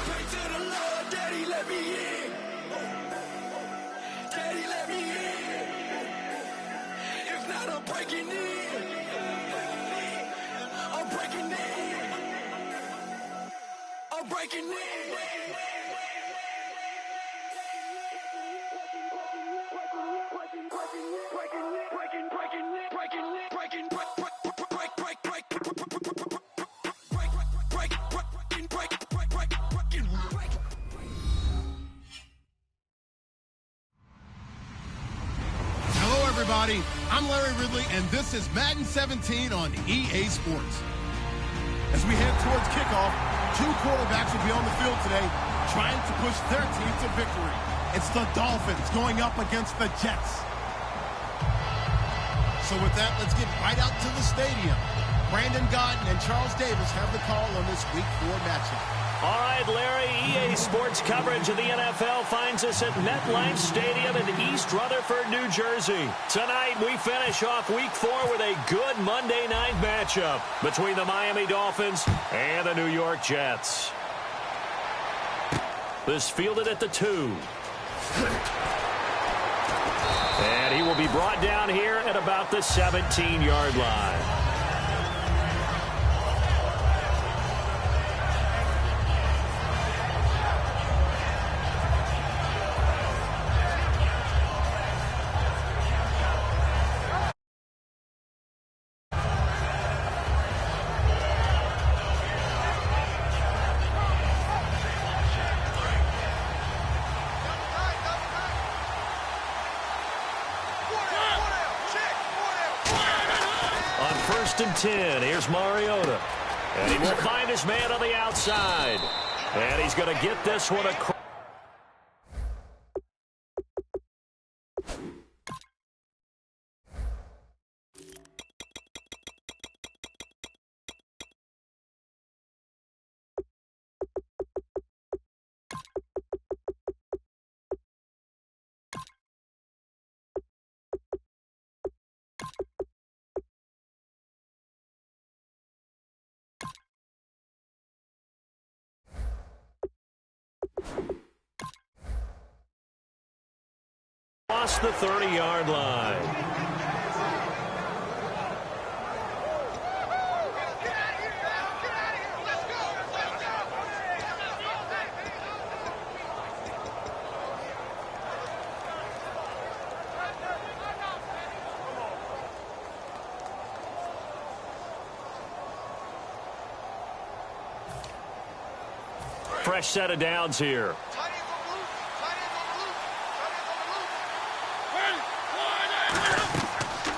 Pray to the Lord, Daddy, let me in. Daddy, let me in. If not, I'm breaking in. I'm breaking in. I'm breaking in. Hello, everybody. I'm Larry Ridley, and this is Madden 17 on EA Sports. As we head towards kickoff, two quarterbacks will be on the field today trying to push their team to victory. It's the Dolphins going up against the Jets. So with that, let's get right out to the stadium. Brandon Godden and Charles Davis have the call on this Week 4 matchup. All right, Larry, EA Sports coverage of the NFL finds us at MetLife Stadium in East Rutherford, New Jersey. Tonight, we finish off Week 4 with a good Monday night matchup between the Miami Dolphins and the New York Jets. This fielded at the 2. And he will be brought down here at about the 17-yard line. First and 10. Here's Mariota. And he will find his man on the outside. And he's going to get this one across. Across the 30-yard line. Fresh set of downs here.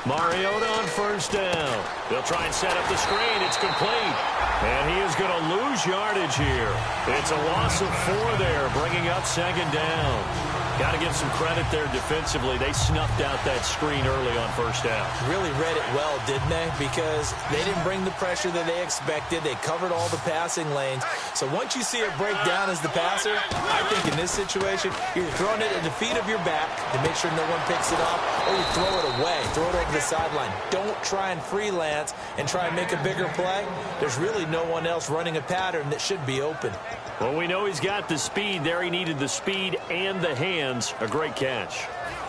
Mariota on first down. They'll try and set up the screen. It's complete. And he is going to lose yardage here. It's a loss of 4 there, bringing up second down. Got to give some credit there defensively. They snuffed out that screen early on first down. Really read it well, didn't they? Because they didn't bring the pressure that they expected. They covered all the passing lanes. So once you see it break down as the passer, I think in this situation, you're throwing it at the feet of your back to make sure no one picks it up, or you throw it away, throw it over the sideline. Don't try and freelance and try and make a bigger play. There's really no one else running a pattern that should be open. Well, we know he's got the speed there. He needed the speed and the hands. A great catch.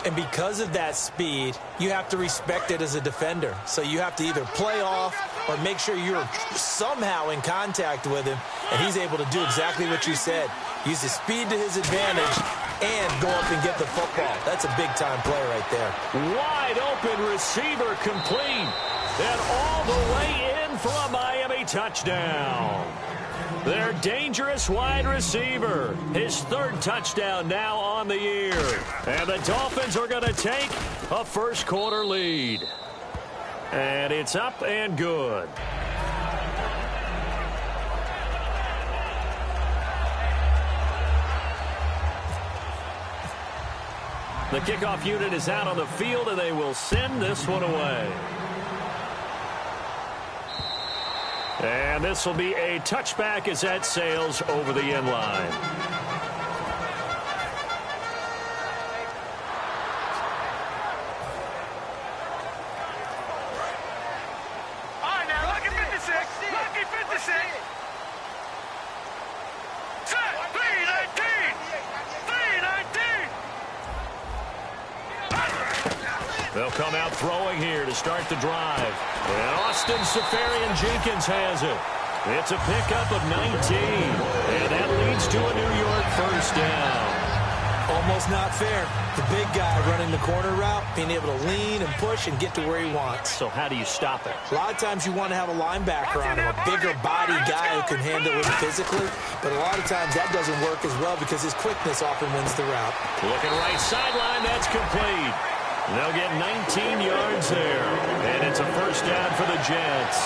And because of that speed, you have to respect it as a defender. So you have to either play off or make sure you're somehow in contact with him, and he's able to do exactly what you said. Use the speed to his advantage and go up and get the football. That's a big-time play right there. Wide open receiver complete. And all the way in for a Miami touchdown. Their dangerous wide receiver. His 3rd touchdown now on the year. And the Dolphins are going to take a first-quarter lead. And it's up and good. The kickoff unit is out on the field, and they will send this one away. And this will be a touchback as that sails over the end line. All right, now, lucky 56. Lucky 56. Set. They'll come out throwing here to start the drive. And Austin Safarian-Jenkins has it. It's a pickup of 19. And that leads to a New York first down. Almost not fair. The big guy running the corner route, being able to lean and push and get to where he wants. So how do you stop it? A lot of times you want to have a linebacker on him, a bigger body guy who can handle it physically. But a lot of times that doesn't work as well because his quickness often wins the route. Looking right sideline, that's complete. They'll get 19 yards there. And it's a first down for the Jets.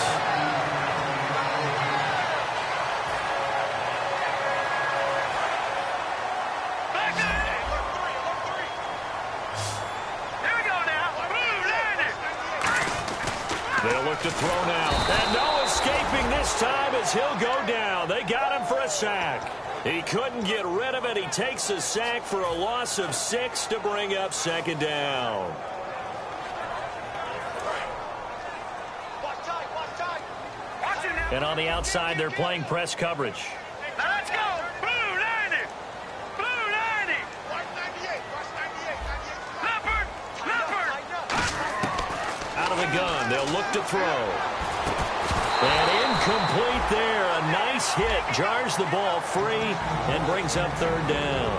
They'll look to throw now. And no escaping this time as he'll go down. They got him for a sack. He couldn't get rid of it. He takes a sack for a loss of 6 to bring up second down. And on the outside, they're playing press coverage. Now let's go. Blue 90. Blue 90. Watch 98. Watch 98. Leopard. Out of the gun, they'll look to throw. And incomplete there. A nice hit. Jars the ball free and brings up third down.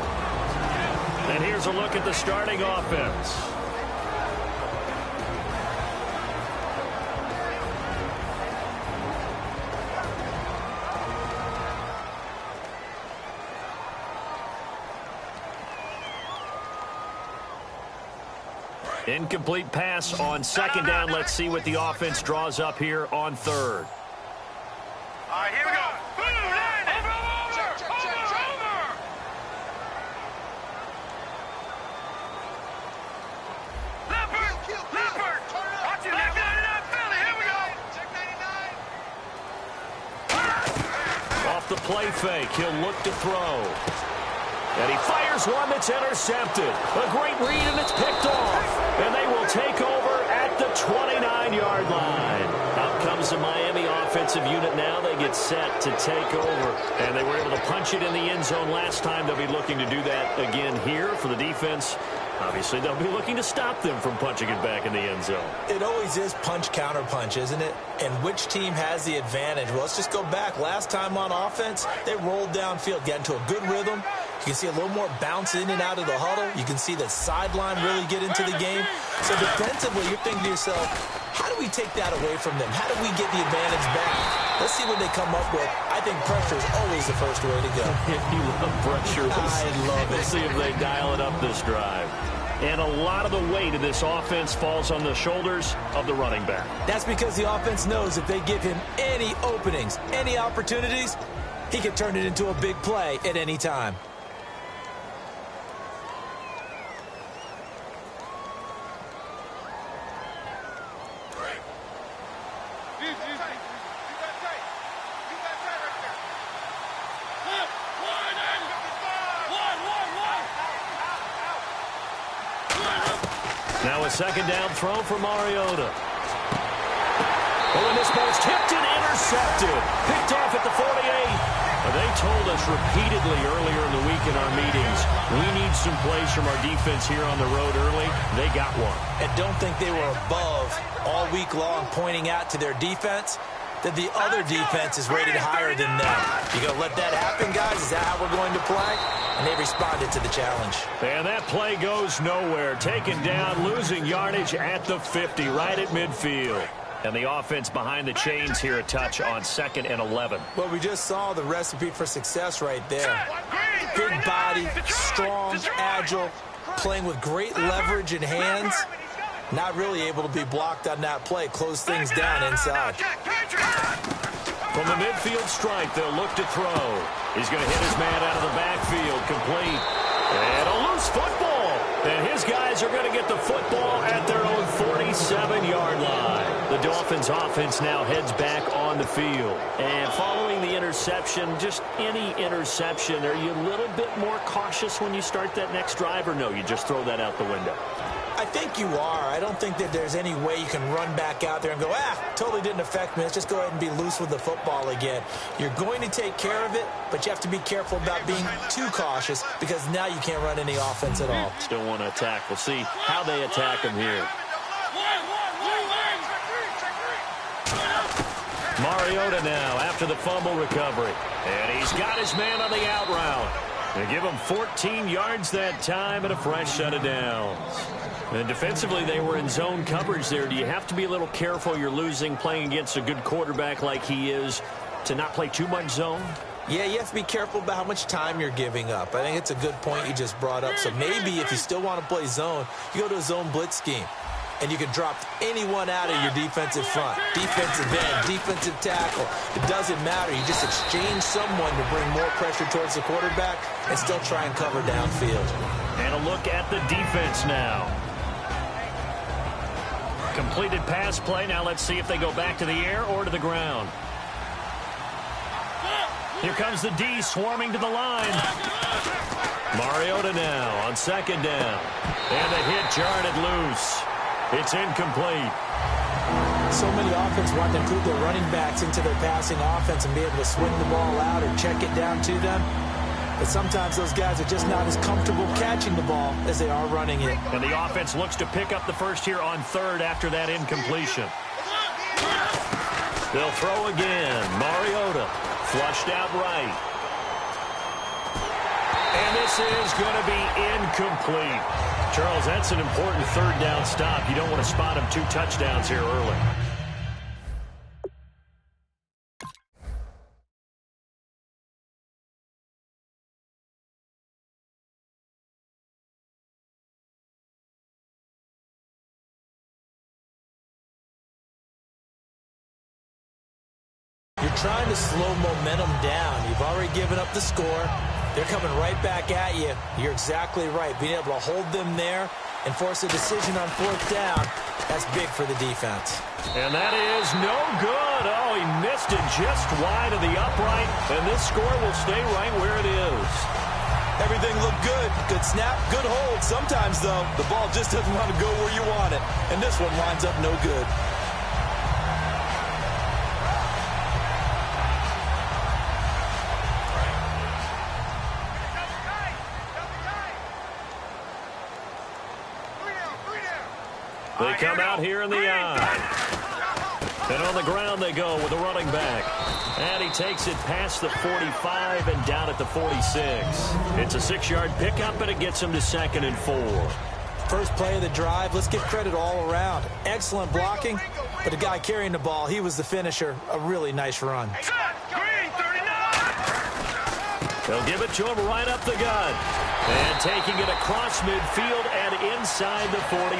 And here's a look at the starting offense. Incomplete pass on second down. Let's see what the offense draws up here on third. All right, here we go. Blue 90. Over. Leopard. Watch it. Check 99, Philly. Here we go. Check 99. Off the play fake, he'll look to throw. And he fires one that's intercepted. A great read, and it's picked off. And they will take over at the 29-yard line. Out comes the Miami offensive unit now. They get set to take over. And they were able to punch it in the end zone last time. They'll be looking to do that again here for the defense. Obviously, they'll be looking to stop them from punching it back in the end zone. It always is punch-counter-punch, isn't it? And which team has the advantage? Well, let's just go back. Last time on offense, they rolled downfield, got into a good rhythm. You can see a little more bounce in and out of the huddle. You can see the sideline really get into the game. So defensively, you're thinking to yourself, how do we take that away from them? How do we get the advantage back? Let's see what they come up with. I think pressure is always the first way to go. You love pressure. I love it. We'll see if they dial it up this drive. And a lot of the weight of this offense falls on the shoulders of the running back. That's because the offense knows if they give him any openings, any opportunities, he can turn it into a big play at any time. Now a second down throw for Mariota. Oh, and this ball's tipped and intercepted. Picked off at the 48. They told us repeatedly earlier in the week in our meetings, we need some plays from our defense here on the road early. They got one. And don't think they were above all week long pointing out to their defense that the other defense is rated higher than them. You going to let that happen, guys? Is that how we're going to play? And they responded to the challenge. And that play goes nowhere. Taken down, losing yardage at the 50, right at midfield. And the offense behind the chains here a touch on 2nd and 11. Well, we just saw the recipe for success right there. Big body, strong, agile, playing with great leverage in hands. Not really able to be blocked on that play. Close things down inside. From the midfield stripe, they'll look to throw. He's going to hit his man out of the backfield. Complete. And a loose football. And his guys are going to get the football at their own 47-yard line. The Dolphins offense now heads back on the field. And following the interception, just any interception, are you a little bit more cautious when you start that next drive, or no, you just throw that out the window? I think you are. I don't think that there's any way you can run back out there and go, totally didn't affect me. Let's just go ahead and be loose with the football again. You're going to take care of it, but you have to be careful about being too cautious because now you can't run any offense at all. Still want to attack. We'll see how they attack him here. Mariota now after the fumble recovery. And he's got his man on the out route. They give him 14 yards that time and a fresh set of downs. And defensively, they were in zone coverage there. Do you have to be a little careful you're losing playing against a good quarterback like he is to not play too much zone? Yeah, you have to be careful about how much time you're giving up. I think it's a good point you just brought up. So maybe if you still want to play zone, you go to a zone blitz scheme. And you can drop anyone out of your defensive front. Defensive end, defensive tackle. It doesn't matter. You just exchange someone to bring more pressure towards the quarterback and still try and cover downfield. And a look at the defense now. Completed pass play. Now let's see if they go back to the air or to the ground. Here comes the D swarming to the line. Mariota now on second down. And the hit jarred it loose. It's incomplete. So many offenses want to include their running backs into their passing offense and be able to swing the ball out or check it down to them. But sometimes those guys are just not as comfortable catching the ball as they are running it. And the offense looks to pick up the first here on third after that incompletion. They'll throw again. Mariota flushed out right. And this is going to be incomplete. Charles, that's an important third down stop. You don't want to spot him 2 touchdowns here early. You're trying to slow momentum down. You've already given up the score. They're coming right back at you. You're exactly right. Being able to hold them there and force a decision on fourth down, that's big for the defense. And that is no good. Oh, he missed it just wide of the upright, and this score will stay right where it is. Everything looked good. Good snap, good hold. Sometimes, though, the ball just doesn't want to go where you want it, and this one winds up no good. They come out here in the eye. And on the ground they go with the running back. And he takes it past the 45 and down at the 46. It's a 6-yard pickup, and it gets him to 2nd and 4. First play of the drive, let's give credit all around. Excellent blocking, but the guy carrying the ball, he was the finisher. A really nice run. They'll give it to him right up the gut. And taking it across midfield and inside the 45.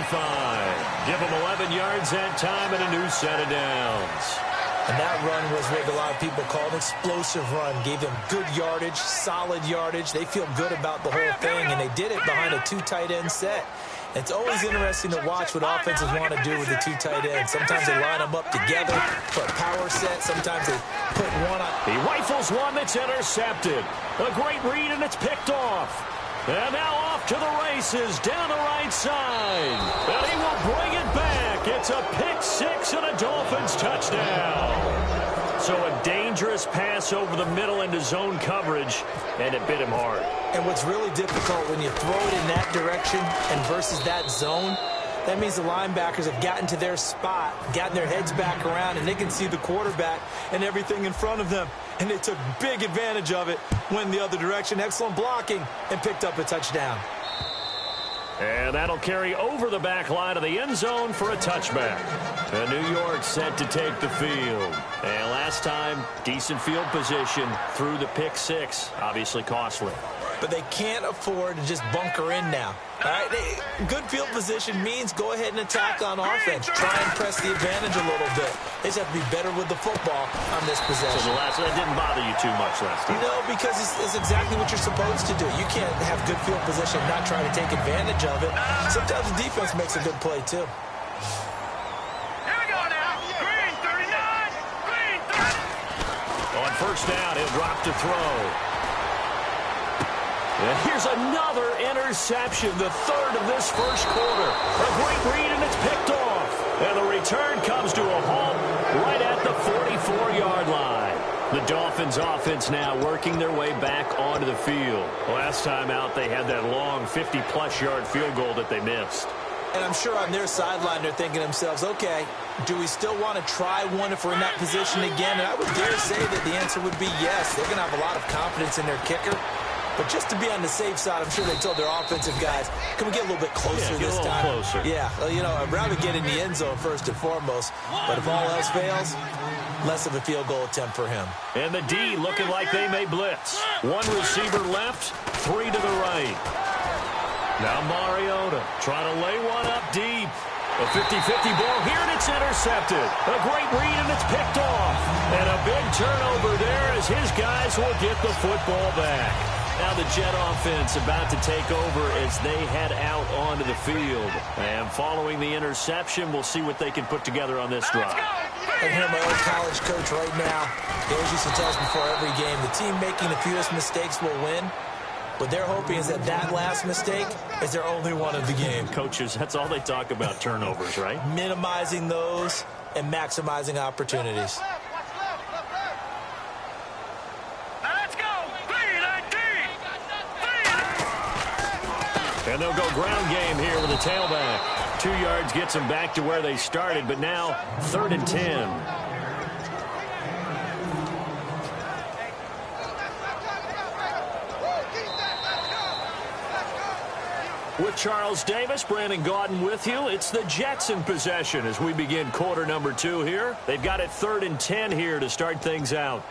Give him 11 yards that time and a new set of downs. And that run was what a lot of people call an explosive run. Gave them good yardage, solid yardage. They feel good about the whole thing, and they did it behind a 2 tight end set. It's always interesting to watch what offenses want to do with the 2 tight ends. Sometimes they line them up together for a power set. Sometimes they put one on. He rifles one that's intercepted. A great read, and it's picked off. And now off to the races down the right side. And he will bring it back. It's a pick 6 and a Dolphins touchdown. So a dangerous pass over the middle into zone coverage, and it bit him hard. And what's really difficult when you throw it in that direction and versus that zone, that means the linebackers have gotten to their spot, gotten their heads back around, and they can see the quarterback and everything in front of them. And they took big advantage of it, went the other direction, excellent blocking, and picked up a touchdown. And that'll carry over the back line of the end zone for a touchback. And New York set to take the field. And last time, decent field position through the pick 6, obviously costly. But they can't afford to just bunker in now. All right, good field position means go ahead and attack on offense. Try and press the advantage a little bit. They just have to be better with the football on this possession. So that didn't bother you too much last time? No, because it's exactly what you're supposed to do. You can't have good field position and not try to take advantage of it. Sometimes the defense makes a good play, too. Here we go now. Green 39. Green 30. On first down, he'll drop to throw. And here's another interception, the third of this first quarter. A great read, and it's picked off. And the return comes to a halt right at the 44-yard line. The Dolphins offense now working their way back onto the field. Last time out, they had that long 50-plus yard field goal that they missed. And I'm sure on their sideline they're thinking to themselves, okay, do we still want to try one if we're in that position again? And I would dare say that the answer would be yes. They're going to have a lot of confidence in their kicker. But just to be on the safe side, I'm sure they told their offensive guys, can we get a little bit closer this time? Closer. Yeah, well, you know, I'd rather get in the end zone first and foremost. But if all else fails, less of a field goal attempt for him. And the D looking like they may blitz. One receiver left, three to the right. Now Mariota trying to lay one up deep. A 50-50 ball here, and it's intercepted. A great read, and it's picked off. And a big turnover there as his guys will get the football back. Now the Jet offense about to take over as they head out onto the field. And following the interception, we'll see what they can put together on this drive. I hear my old college coach right now. He always used to tell us before every game, the team making the fewest mistakes will win. What they're hoping is that last mistake is their only one of the game. Coaches, that's all they talk about, turnovers, right? Minimizing those and maximizing opportunities. And they'll go ground game here with a tailback. 2 yards gets them back to where they started, but now 3rd and 10. With Charles Davis, Brandon Gaudin with you. It's the Jets in possession as we begin quarter number 2 here. They've got it 3rd and 10 here to start things out.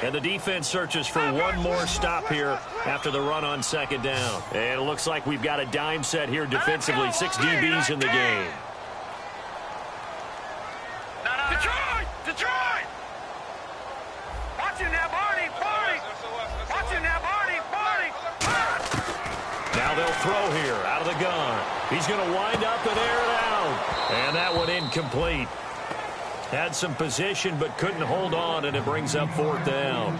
And the defense searches for one more stop here after the run on 2nd down. And it looks like we've got a dime set here defensively. 6 DBs in the game. Detroit! Watching that Barney! Watching that Barney! Now they'll throw here out of the gun. He's going to wind up and air it out. And that one incomplete. Had some position but couldn't hold on, and it brings up 4th down.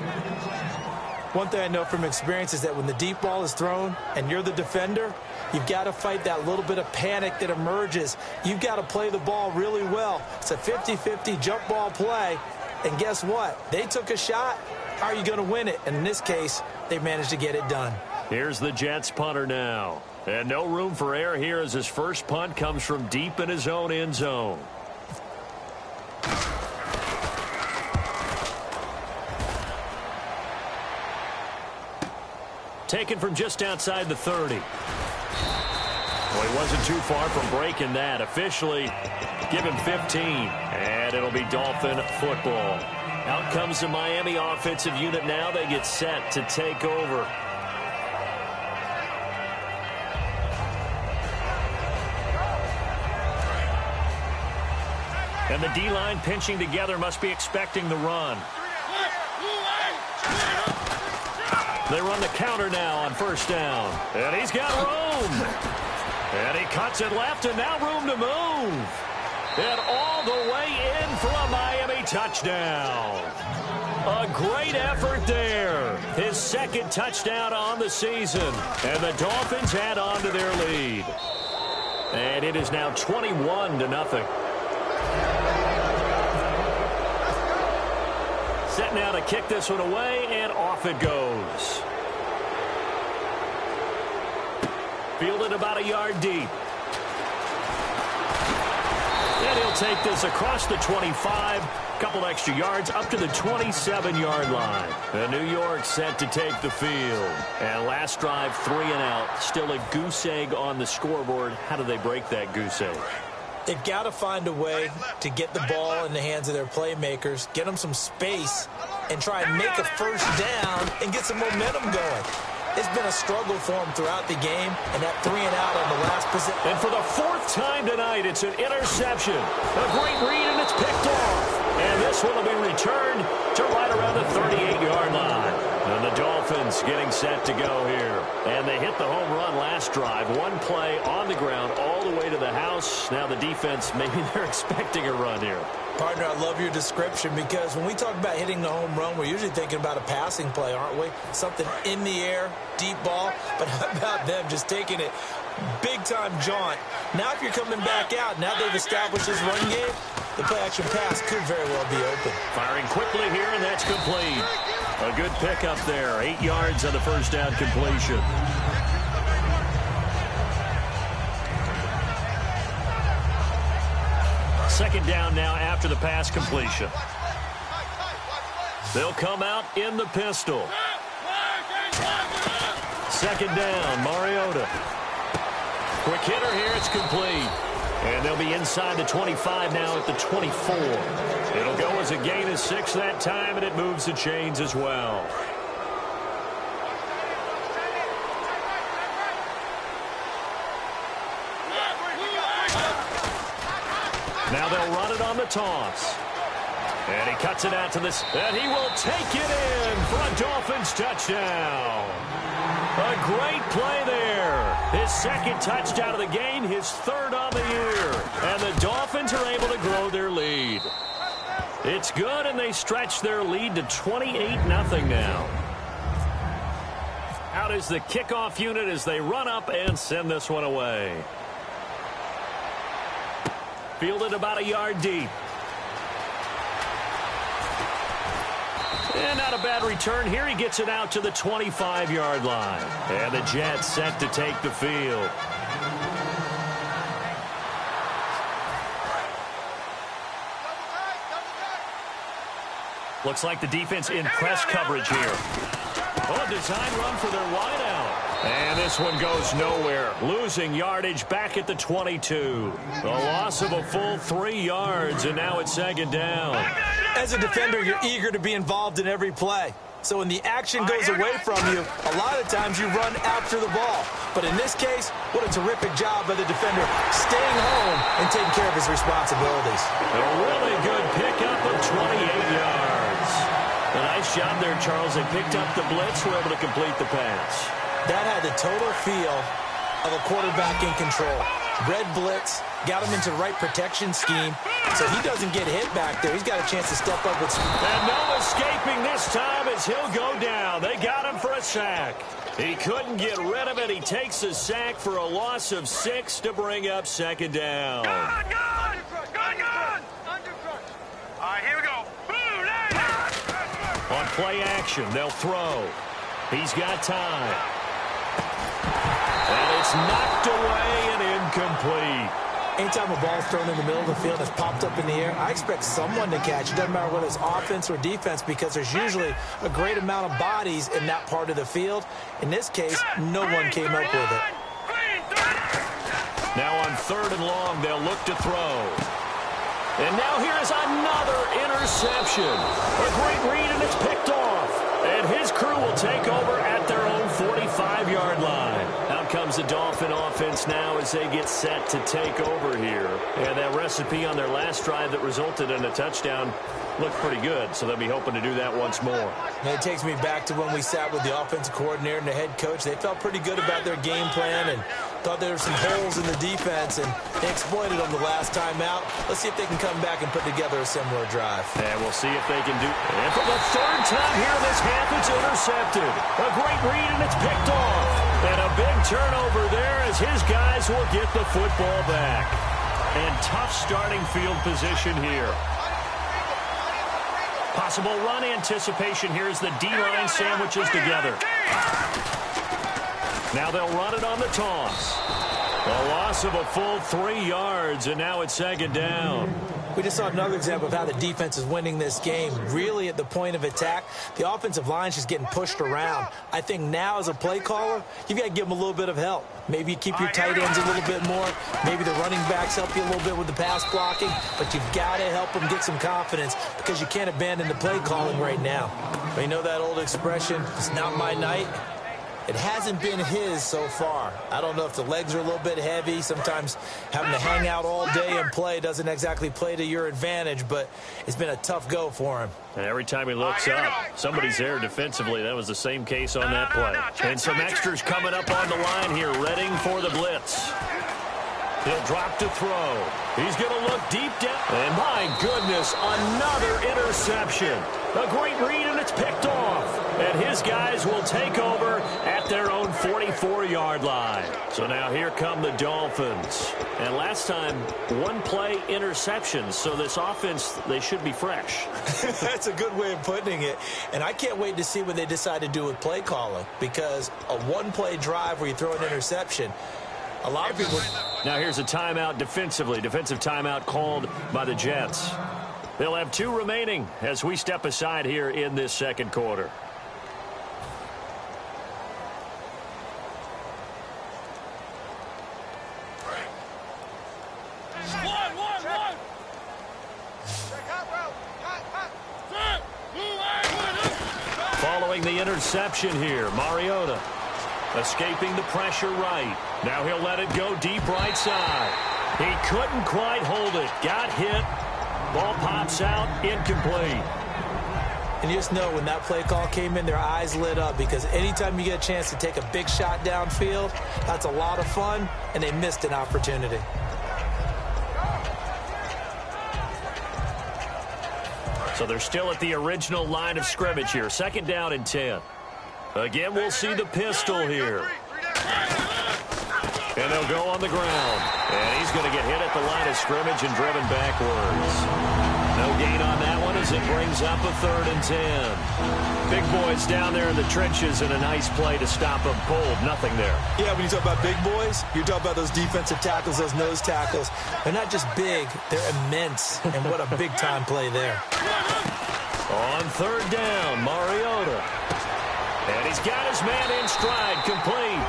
One thing I know from experience is that when the deep ball is thrown and you're the defender, you've got to fight that little bit of panic that emerges. You've got to play the ball really well. It's a 50-50 jump ball play. And guess what? They took a shot. How are you going to win it? And in this case, they managed to get it done. Here's the Jets punter now. And no room for error here as his first punt comes from deep in his own end zone. Taken from just outside the 30. Well, he wasn't too far from breaking that. Officially, give him 15. And it'll be Dolphin football. Out comes the Miami offensive unit now. They get set to take over. And the D-line pinching together must be expecting the run. They run the counter now on 1st down. And he's got room. And he cuts it left, and now room to move. And all the way in for a Miami touchdown. A great effort there. His 2nd touchdown on the season. And the Dolphins add on to their lead. And it is now 21-0. Set now to kick this one away, and off it goes. Fielded about a yard deep. And he'll take this across the 25. Couple extra yards up to the 27-yard line. And New York set to take the field. And last drive, 3 and out. Still a goose egg on the scoreboard. How do they break that goose egg? They've got to find a way to get the ball in the hands of their playmakers, get them some space, and try and make a 1st down and get some momentum going. It's been a struggle for them throughout the game, and that 3 and out on the last possession. And for the 4th time tonight, it's an interception. A great read, and it's picked off. And this one will be returned to right around the 38-yard line. And the Dolphins getting set to go here. And they hit the home run last drive. One play on the ground all the way to the house. Now the defense, maybe they're expecting a run here. Partner, I love your description because when we talk about hitting the home run, we're usually thinking about a passing play, aren't we? Something in the air, deep ball. But how about them just taking it big-time jaunt. Now if you're coming back out, now they've established this run game, the play-action pass could very well be open. Firing quickly here, and that's complete. A good pickup there. 8 yards on the first down completion. Second down now after the pass completion. They'll come out in the pistol. Second down, Mariota. Quick hitter here, it's complete. And they'll be inside the 25 now at the 24. It'll go as a gain of 6 that time, and it moves the chains as well. Now they'll run it on the toss. And he cuts it out to this, and he will take it in for a Dolphins touchdown. A great play there. His second touchdown of the game, his third on the year. And the Dolphins are able to grow their lead. It's good, and they stretch their lead to 28-0 now. Out is the kickoff unit as they run up and send this one away. Fielded about a yard deep. And not a bad return here. He gets it out to the 25-yard line. And the Jets set to take the field. Looks like the defense in press coverage here. Oh, design run for their wideout. And this one goes nowhere. Losing yardage back at the 22. A loss of a full 3 yards, and now it's second down. As a defender, you're eager to be involved in every play. So when the action goes away from you, a lot of times you run after the ball. But in this case, what a terrific job by the defender staying home and taking care of his responsibilities. A really good pickup of 28 yards. A nice job there, Charles. They picked up the blitz, were able to complete the pass. That had the total feel of a quarterback in control. Red blitz, got him into the right protection scheme, so he doesn't get hit back there. He's got a chance to step up with... And no escaping this time as he'll go down. They got him for a sack. He couldn't get rid of it. He takes a sack for a loss of 6 to bring up second down. Gun! All right, here we go. On play action, they'll throw. He's got time. And it's knocked away and incomplete. Anytime a ball's thrown in the middle of the field, it's popped up in the air, I expect someone to catch it. Doesn't matter whether it's offense or defense, because there's usually a great amount of bodies in that part of the field. In this case, no one came up with it. Now on 3rd and long, they'll look to throw. And now here's another interception. A great read, and it's picked off. And his crew will take over at their own 45-yard line. Out comes the Dolphin offense now as they get set to take over here. And that recipe on their last drive that resulted in a touchdown looked pretty good, so they'll be hoping to do that once more. And it takes me back to when we sat with the offensive coordinator and the head coach. They felt pretty good about their game plan and thought there were some holes in the defense, and they exploited them the last time out. Let's see if they can come back and put together a similar drive. And we'll see if they can do. And for the 3rd time here this half, it's intercepted. A great read, and it's picked off. And a big turnover there as his guys will get the football back. And tough starting field position here. Possible run anticipation here as the D-line sandwiches together. Now they'll run it on the toss. A loss of a full 3 yards, and now it's second down. We just saw another example of how the defense is winning this game. Really at the point of attack, the offensive line is just getting pushed around. I think now as a play caller, you've got to give them a little bit of help. Maybe you keep your tight ends a little bit more. Maybe the running backs help you a little bit with the pass blocking. But you've got to help them get some confidence because you can't abandon the play calling right now. But you know that old expression, it's not my night? It hasn't been his so far. I don't know if the legs are a little bit heavy. Sometimes having to hang out all day and play doesn't exactly play to your advantage, but it's been a tough go for him. And every time he looks up, somebody's there defensively. That was the same case on that play. And some extras coming up on the line here, readying for the blitz. He'll drop to throw. He's going to look deep down. And my goodness, another interception. A great read, and it's picked off. And his guys will take over at their own 44-yard line. So now here come the Dolphins. And last time, one-play interceptions. So this offense, they should be fresh. That's a good way of putting it. And I can't wait to see what they decide to do with play calling. Because a one-play drive where you throw an interception, a lot of people... Now here's a timeout defensively. Defensive timeout called by the Jets. They'll have 2 remaining as we step aside here in this second quarter. Following the interception here, Mariota escaping the pressure right. Now he'll let it go deep right side. He couldn't quite hold it. Got hit. Ball pops out, incomplete. And you just know when that play call came in, their eyes lit up because anytime you get a chance to take a big shot downfield, that's a lot of fun, and they missed an opportunity. So they're still at the original line of scrimmage here. 2nd down and 10. Again, we'll see the pistol here. And they'll go on the ground. And he's going to get hit at the line of scrimmage and driven backwards. No gain on that one as it brings up a 3rd and 10. Big boys down there in the trenches and a nice play to stop them cold. Nothing there. Yeah, when you talk about big boys, you're talking about those defensive tackles, those nose tackles. They're not just big, they're immense. And what a big-time play there. On 3rd down, Mariota. And he's got his man in stride, complete.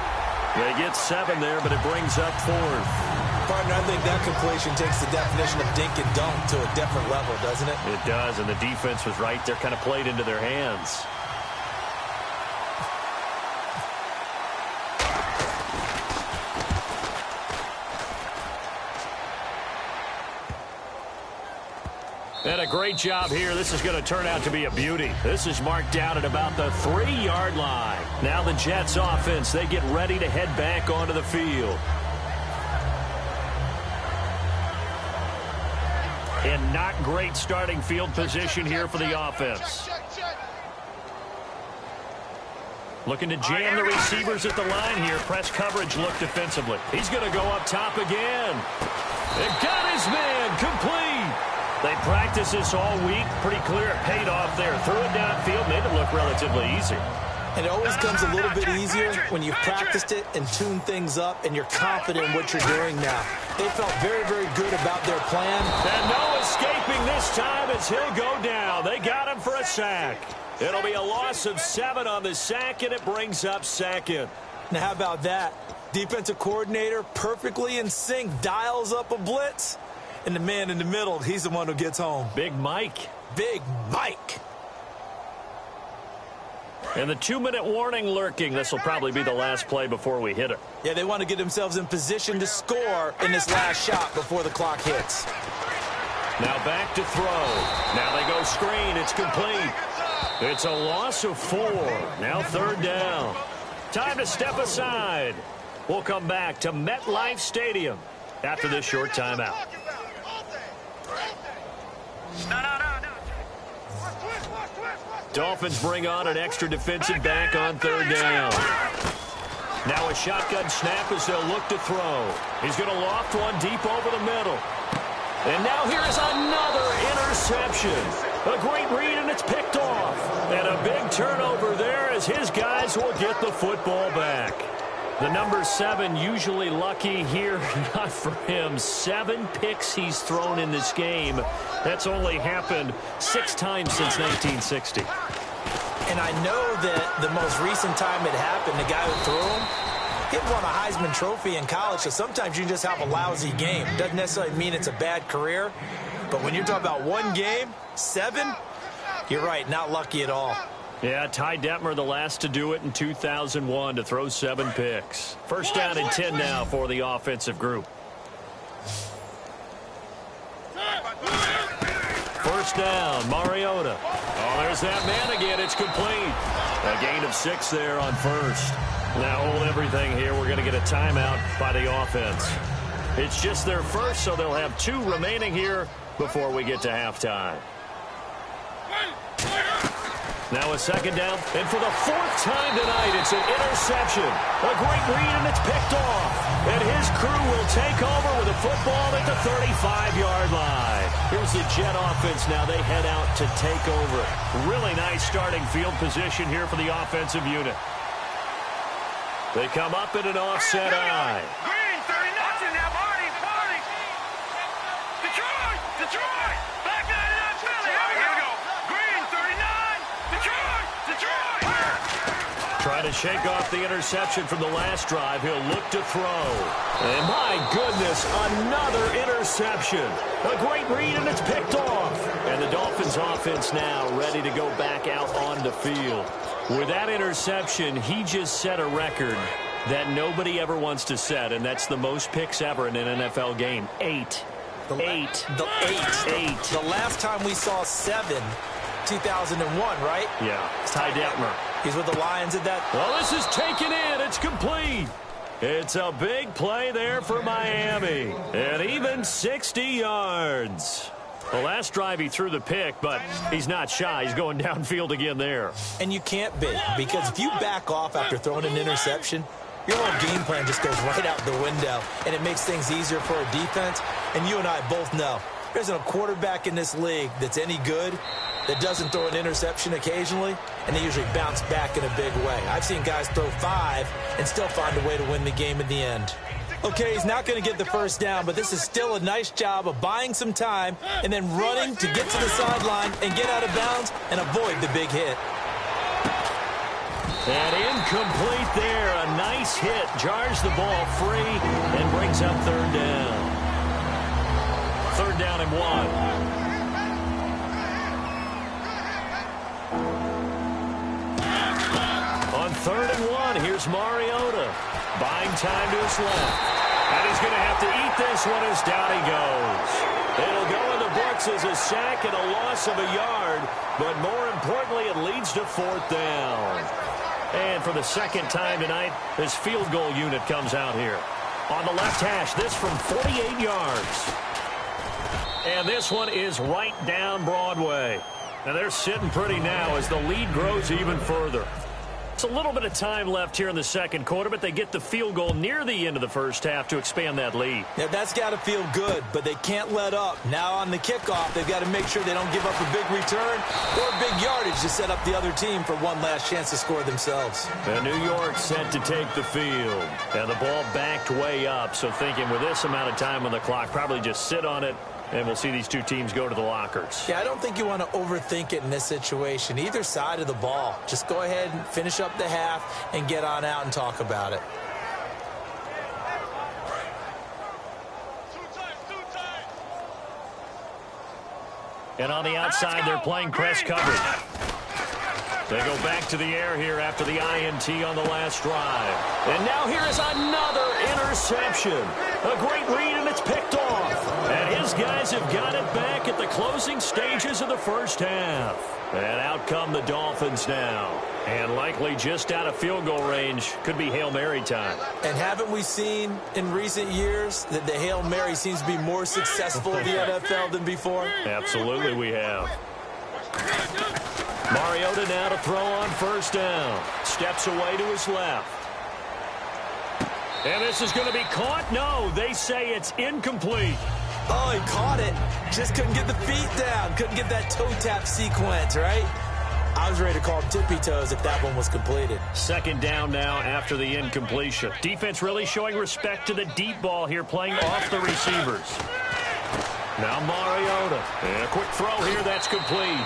They get 7 there, but it brings up 4th. Partner, I think that completion takes the definition of dink and dunk to a different level, doesn't it? It does, and the defense was right there, kind of played into their hands. And a great job here. This is going to turn out to be a beauty. This is marked out at about the 3-yard line. Now the Jets offense, they get ready to head back onto the field. And not great starting field position here for the offense. Looking to jam the receivers at the line here. Press coverage look defensively. He's going to go up top again. And got his man complete. They practiced this all week. Pretty clear it paid off there. Threw it downfield, made it look relatively easy. And it always comes a little bit easier when you've practiced it and tuned things up and you're confident in what you're doing now. They felt very, very good about their plan. And no escaping this time as he'll go down. They got him for a sack. It'll be a loss of 7 on the sack, and it brings up 2nd. Now, how about that? Defensive coordinator perfectly in sync, dials up a blitz. And the man in the middle, he's the one who gets home. Big Mike. Big Mike. And the 2-minute warning lurking. This will probably be the last play before we hit it. Yeah, they want to get themselves in position to score in this last shot before the clock hits. Now back to throw. Now they go screen. It's complete. It's a loss of 4. Now 3rd down. Time to step aside. We'll come back to MetLife Stadium after this short timeout. Dolphins bring on an extra defensive back on 3rd down. Now a shotgun snap as they'll look to throw. He's going to loft one deep over the middle. And now here is another interception. A great read, and it's picked off. And a big turnover there as his guys will get the football back. The number 7 usually lucky here. Not for him. 7 picks he's thrown in this game. That's only happened 6 times since 1960. And I know that the most recent time it happened, the guy who threw him, he won a Heisman Trophy in college, so sometimes you just have a lousy game. Doesn't necessarily mean it's a bad career. But when you're talking about one game, 7, you're right, not lucky at all. Yeah, Ty Detmer, the last to do it in 2001, to throw 7 picks. 1st down and 10 now for the offensive group. 1st down, Mariota. Oh, there's that man again. It's complete. A gain of 6 there on 1st. Now hold everything here. We're going to get a timeout by the offense. It's just their first, so they'll have 2 remaining here before we get to halftime. Now a second down, and for the fourth time tonight, it's an interception. A great read, and it's picked off. And his crew will take over with a football at the 35-yard line. Here's the Jet offense now. They head out to take over. Really nice starting field position here for the offensive unit. They come up in an offset eye. Green, 39. Now, Marty. Detroit. Back 99 Philly. Here we go. Green, 39. Detroit. Trying to shake off the interception from the last drive. He'll look to throw. And my goodness, another interception. A great read, and it's picked off. And the Dolphins offense now ready to go back out on the field. With that interception, he just set a record that nobody ever wants to set, and that's the most picks ever in an NFL game. 8. Eight. The last time we saw 7, 2001, right? Yeah, Ty Detmer. He's with the Lions at that. Well, this is taken in. It's complete. It's a big play there for Miami. And even 60 yards. The last drive he threw the pick, but he's not shy. He's going downfield again there. And you can't be, because if you back off after throwing an interception, your whole game plan just goes right out the window, and it makes things easier for a defense. And you and I both know there isn't a quarterback in this league that's any good that doesn't throw an interception occasionally, and they usually bounce back in a big way. I've seen guys throw 5 and still find a way to win the game in the end. Okay, he's not going to get the first down, but this is still a nice job of buying some time and then running to get to the sideline and get out of bounds and avoid the big hit. And incomplete there. A nice hit. Jars the ball free and brings up third down. Third down and 1. On third and 1, here's Mariota. Buying time to his left. And he's going to have to eat this one as down he goes. It'll go in the books as a sack and a loss of a yard. But more importantly, it leads to fourth down. And for the second time tonight, this field goal unit comes out here. On the left hash, this from 48 yards. And this one is right down Broadway. And they're sitting pretty now as the lead grows even further. It's a little bit of time left here in the second quarter, but they get the field goal near the end of the first half to expand that lead. Yeah, that's got to feel good, but they can't let up. Now on the kickoff, they've got to make sure they don't give up a big return or big yardage to set up the other team for one last chance to score themselves. And New York set to take the field. And the ball backed way up, so thinking with this amount of time on the clock, probably just sit on it, and we'll see these two teams go to the lockers. Yeah, I don't think you want to overthink it in this situation. Either side of the ball. Just go ahead and finish up the half and get on out and talk about it. And on the outside, they're playing press coverage. They go back to the air here after the INT on the last drive. And now here is another interception. A great read, and it's picked off. And his guys have got it back at the closing stages of the first half. And out come the Dolphins now. And likely just out of field goal range. Could be Hail Mary time. And haven't we seen in recent years that the Hail Mary seems to be more successful in the NFL than before? Absolutely we have. Mariota now to throw on first down. Steps away to his left. And this is going to be caught? No, they say it's incomplete. Oh, he caught it. Just couldn't get the feet down. Couldn't get that toe tap sequence, right? I was ready to call tippy toes if that one was completed. Second down now after the incompletion. Defense really showing respect to the deep ball here, playing off the receivers. Now Mariota. And a quick throw here, that's complete.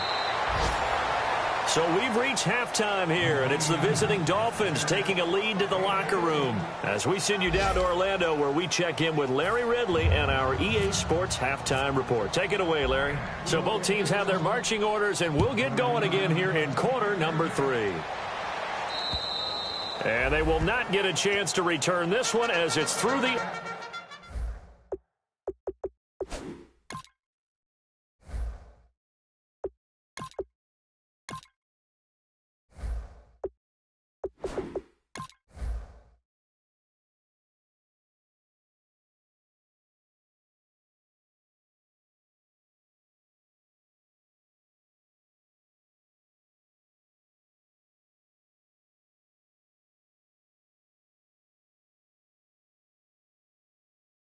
So we've reached halftime here, and it's the visiting Dolphins taking a lead to the locker room as we send you down to Orlando where we check in with Larry Ridley and our EA Sports Halftime Report. Take it away, Larry. So both teams have their marching orders, and we'll get going again here in quarter number 3. And they will not get a chance to return this one as it's through the...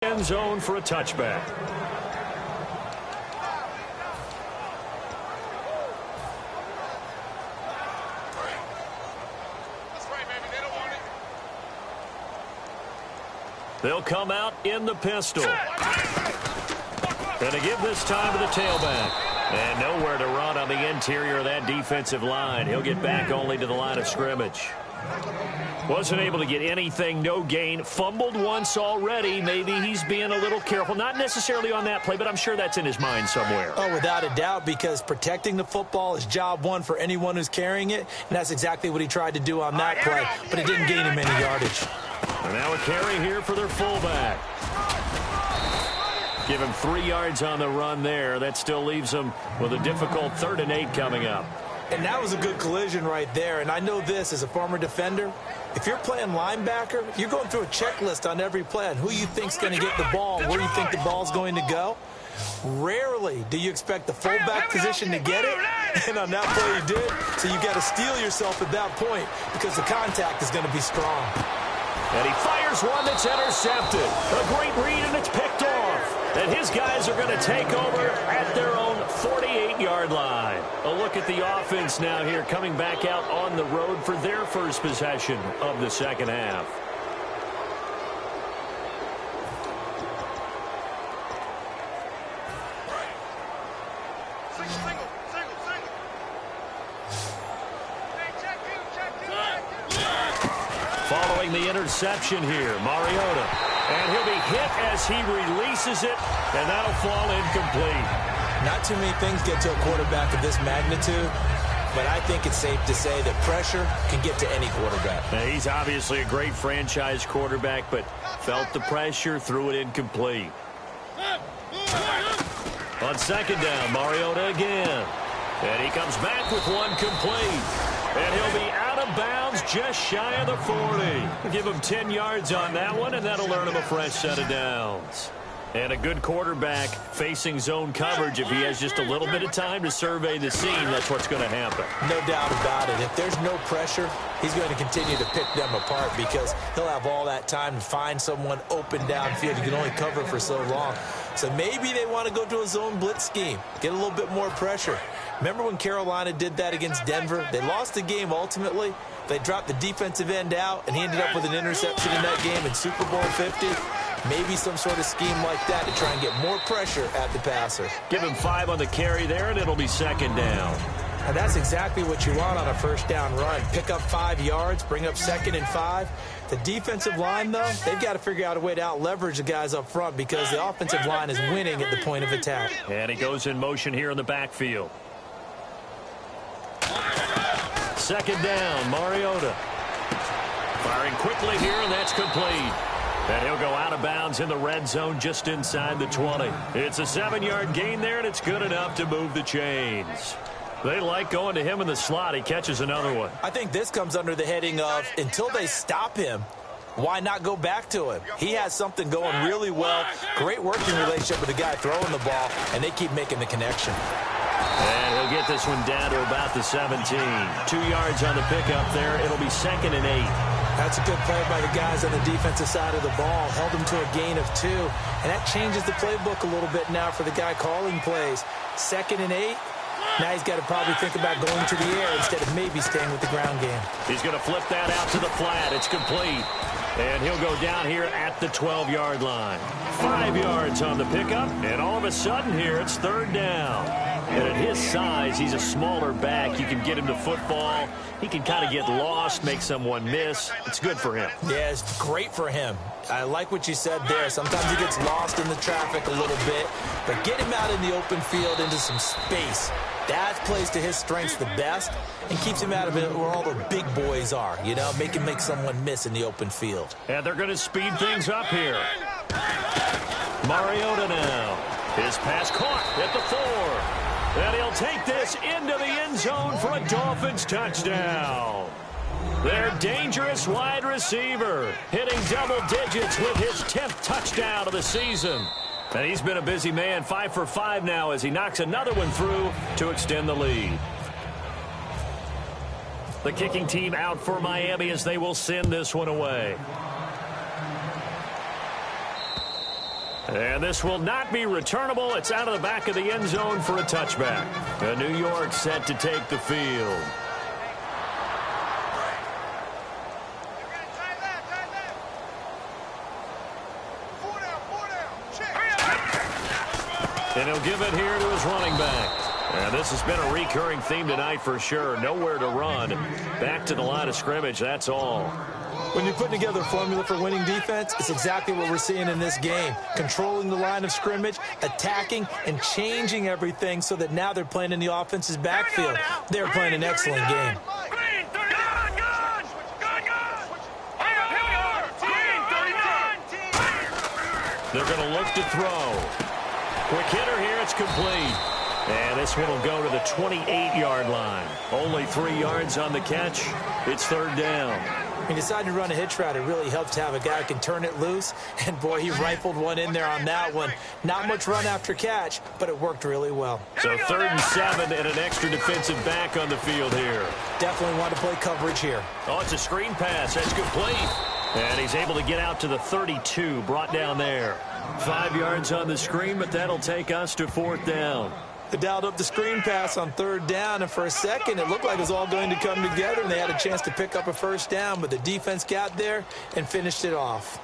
end zone for a touchback. They'll come out in the pistol. Going to give this time to the tailback. And nowhere to run on the interior of that defensive line. He'll get back only to the line of scrimmage. Wasn't able to get anything, no gain. Fumbled once already. Maybe he's being a little careful. Not necessarily on that play, but I'm sure that's in his mind somewhere. Oh, without a doubt, because protecting the football is job one for anyone who's carrying it. And that's exactly what he tried to do on that play, but it didn't gain him any yardage. And now a carry here for their fullback. Give him 3 yards on the run there. That still leaves him with a difficult 3rd and 8 coming up. And that was a good collision right there. And I know this as a former defender. If you're playing linebacker, you're going through a checklist on every play on who you think's going to get the ball, where you think the ball's going to go. Rarely do you expect the fullback position to get it. And on that play he did. So you got to steel yourself at that point because the contact is going to be strong. And he fires one that's intercepted. A great read, and it's picked off. And his guys are going to take over at their own 48-yard line. A look at the offense now here, coming back out on the road for their first possession of the second half. Following the interception here, Mariota. And he'll be hit as he releases it, and that'll fall incomplete. Not too many things get to a quarterback of this magnitude, but I think it's safe to say that pressure can get to any quarterback. Now, he's obviously a great franchise quarterback, but felt the pressure, threw it incomplete. On second down, Mariota again. And he comes back with one complete. And he'll be out of bounds just shy of the 40. We'll give him 10 yards on that one, and that'll earn him a fresh set of downs. And a good quarterback facing zone coverage, if he has just a little bit of time to survey the scene, that's what's going to happen. No doubt about it. If there's no pressure, he's going to continue to pick them apart because he'll have all that time to find someone open downfield. You can only cover for so long. So maybe they want to go to a zone blitz scheme, get a little bit more pressure. Remember when Carolina did that against Denver? They lost the game ultimately. They dropped the defensive end out, and he ended up with an interception in that game in Super Bowl 50. Maybe some sort of scheme like that to try and get more pressure at the passer. Give him 5 on the carry there, and it'll be second down. And that's exactly what you want on a first down run. Pick up 5 yards, bring up 2nd and 5. The defensive line, though, they've got to figure out a way to out-leverage the guys up front because the offensive line is winning at the point of attack. And he goes in motion here in the backfield. Second down, Mariota. Firing quickly here, and that's complete. And he'll go out of bounds in the red zone just inside the 20. It's a 7-yard gain there, and it's good enough to move the chains. They like going to him in the slot. He catches another one. I think this comes under the heading of until they stop him, why not go back to him? He has something going really well. Great working relationship with the guy throwing the ball, and they keep making the connection. And he'll get this one down to about the 17. 2 yards on the pickup there. It'll be 2nd and 8. That's a good play by the guys on the defensive side of the ball. Held them to a gain of 2. And that changes the playbook a little bit now for the guy calling plays. 2nd and 8. Now he's got to probably think about going to the air instead of maybe staying with the ground game. He's going to flip that out to the flat. It's complete. And he'll go down here at the 12-yard line. 5 yards on the pickup. And all of a sudden here, it's 3rd down. And at his size, he's a smaller back. You can get him to football. He can kind of get lost, make someone miss. It's good for him. Yeah, it's great for him. I like what you said there. Sometimes he gets lost in the traffic a little bit. But get him out in the open field into some space. That plays to his strengths the best and keeps him out of it where all the big boys are, you know, make someone miss in the open field. And they're going to speed things up here. Mariota now. His pass caught at the 4. And he'll take this into the end zone for a Dolphins touchdown. Their dangerous wide receiver hitting double digits with his 10th touchdown of the season. And he's been a busy man, 5 for 5 now as he knocks another one through to extend the lead. The kicking team out for Miami as they will send this one away. And this will not be returnable. It's out of the back of the end zone for a touchback. New York set to take the field. And he'll give it here to his running back. And this has been a recurring theme tonight for sure. Nowhere to run. Back to the line of scrimmage, that's all. When you put together a formula for winning defense, it's exactly what we're seeing in this game. Controlling the line of scrimmage, attacking, and changing everything so that now they're playing in the offense's backfield. They're playing an excellent game. They're going to look to throw. Quick hitter here, it's complete. And this one will go to the 28-yard line. Only 3 yards on the catch. It's third down. He decided to run a hitch route. It really helps to have a guy who can turn it loose. And, boy, he rifled one in there on that one. Not much run after catch, but it worked really well. So 3rd and 7 and an extra defensive back on the field here. Definitely want to play coverage here. Oh, it's a screen pass. That's complete. And he's able to get out to the 32, brought down there. 5 yards on the screen, but that'll take us to 4th down. They dialed up the screen pass on 3rd down, and for a second it looked like it was all going to come together, and they had a chance to pick up a 1st down, but the defense got there and finished it off.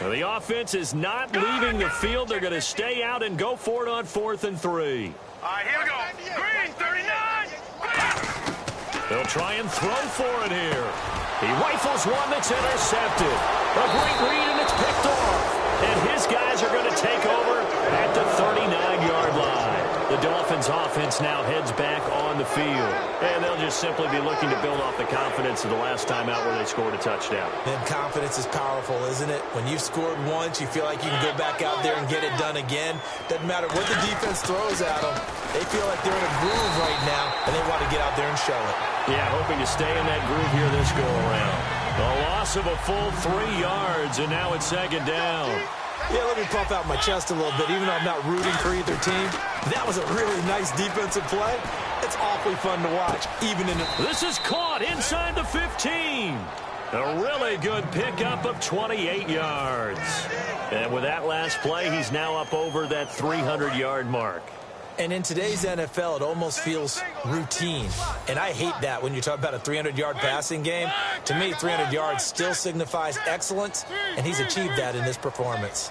The offense is not leaving the field. They're going to stay out and go for it on 4th and 3. All right, here we go. Green, 39. They'll try and throw for it here. He rifles one that's intercepted. A great read, and it's picked off. And his guys are going to take over at the 39-yard line. The Dolphins offense now heads back on the field. And they'll just simply be looking to build off the confidence of the last time out where they scored a touchdown. And confidence is powerful, isn't it? When you've scored once, you feel like you can go back out there and get it done again. Doesn't matter what the defense throws at them. They feel like they're in a groove right now, and they want to get out there and show it. Yeah, hoping to stay in that groove here this go-around. A loss of a full 3 yards, and now it's 2nd down. Yeah, let me puff out my chest a little bit, even though I'm not rooting for either team. That was a really nice defensive play. It's awfully fun to watch, even in This is caught inside the 15. A really good pickup of 28 yards. And with that last play, he's now up over that 300-yard mark. And in today's NFL, it almost feels routine. And I hate that when you talk about a 300-yard passing game. To me, 300 yards still signifies excellence, and he's achieved that in this performance.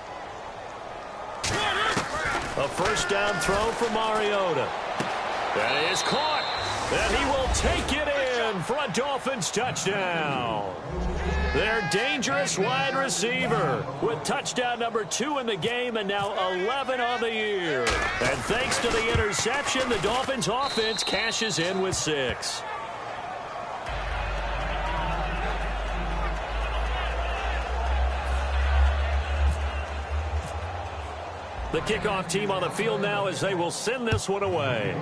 A 1st down throw for Mariota. That is caught. And he will take it in for a Dolphins touchdown. Their dangerous wide receiver with touchdown number 2 in the game and now 11 on the year. And thanks to the interception, the Dolphins offense cashes in with 6. The kickoff team on the field now as they will send this one away.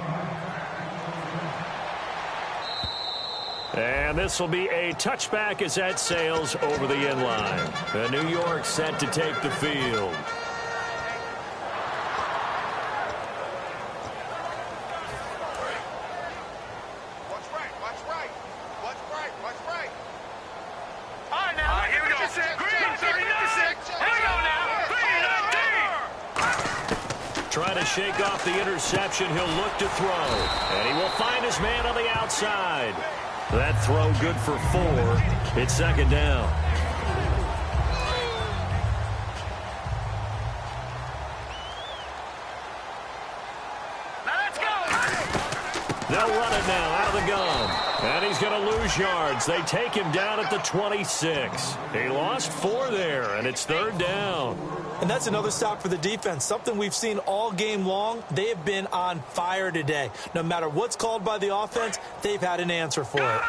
And this will be a touchback as that sails over the end line. The New York set to take the field. Watch right, watch right. Watch right, watch right. All right, now, here we go. Green, 36. Here we go now. 3-19. Trying to shake off the interception. He'll look to throw. And he will find his man on the outside. That throw good for 4. It's 2nd down. Now let's go. They'll run it now out of the gun. And he's going to lose yards. They take him down at the 26. He lost 4 there, and it's 3rd down. And that's another stop for the defense, something we've seen all game long. They have been on fire today. No matter what's called by the offense, they've had an answer for it.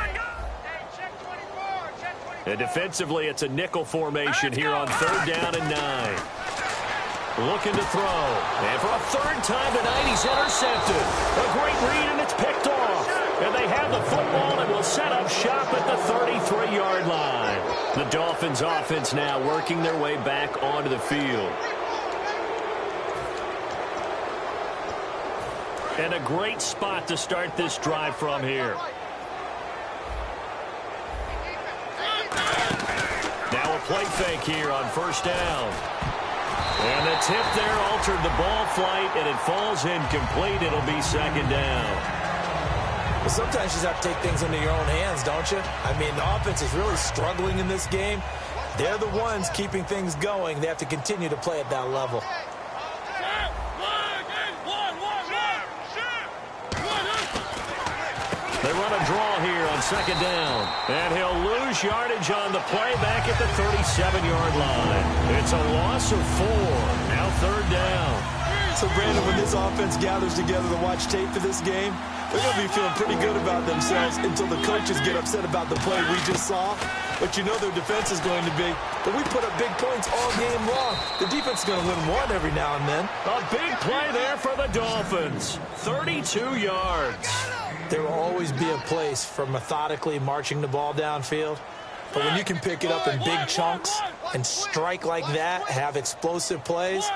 And defensively, it's a nickel formation here on 3rd down and 9. Looking to throw. And for a 3rd time tonight, he's intercepted. A great read, and it's picked off. And they have the football to the 33-yard line. The Dolphins offense now working their way back onto the field. And a great spot to start this drive from here. Now a play fake here on first down. And the tip there altered the ball flight, and it falls incomplete. It'll be second down. Well, sometimes you just have to take things into your own hands, don't you? I mean, the offense is really struggling in this game. They're the ones keeping things going. They have to continue to play at that level. They run a draw here on second down. And he'll lose yardage on the play back at the 37-yard line. It's a loss of 4. Now third down. So, Brandon, when this offense gathers together to watch tape for this game, they're going to be feeling pretty good about themselves until the coaches get upset about the play we just saw. But you know their defense is going to be. But we put up big points all game long. The defense is going to win one every now and then. A big play there for the Dolphins. 32 yards. There will always be a place for methodically marching the ball downfield. But when you can pick it up in big chunks and strike like that, have explosive plays,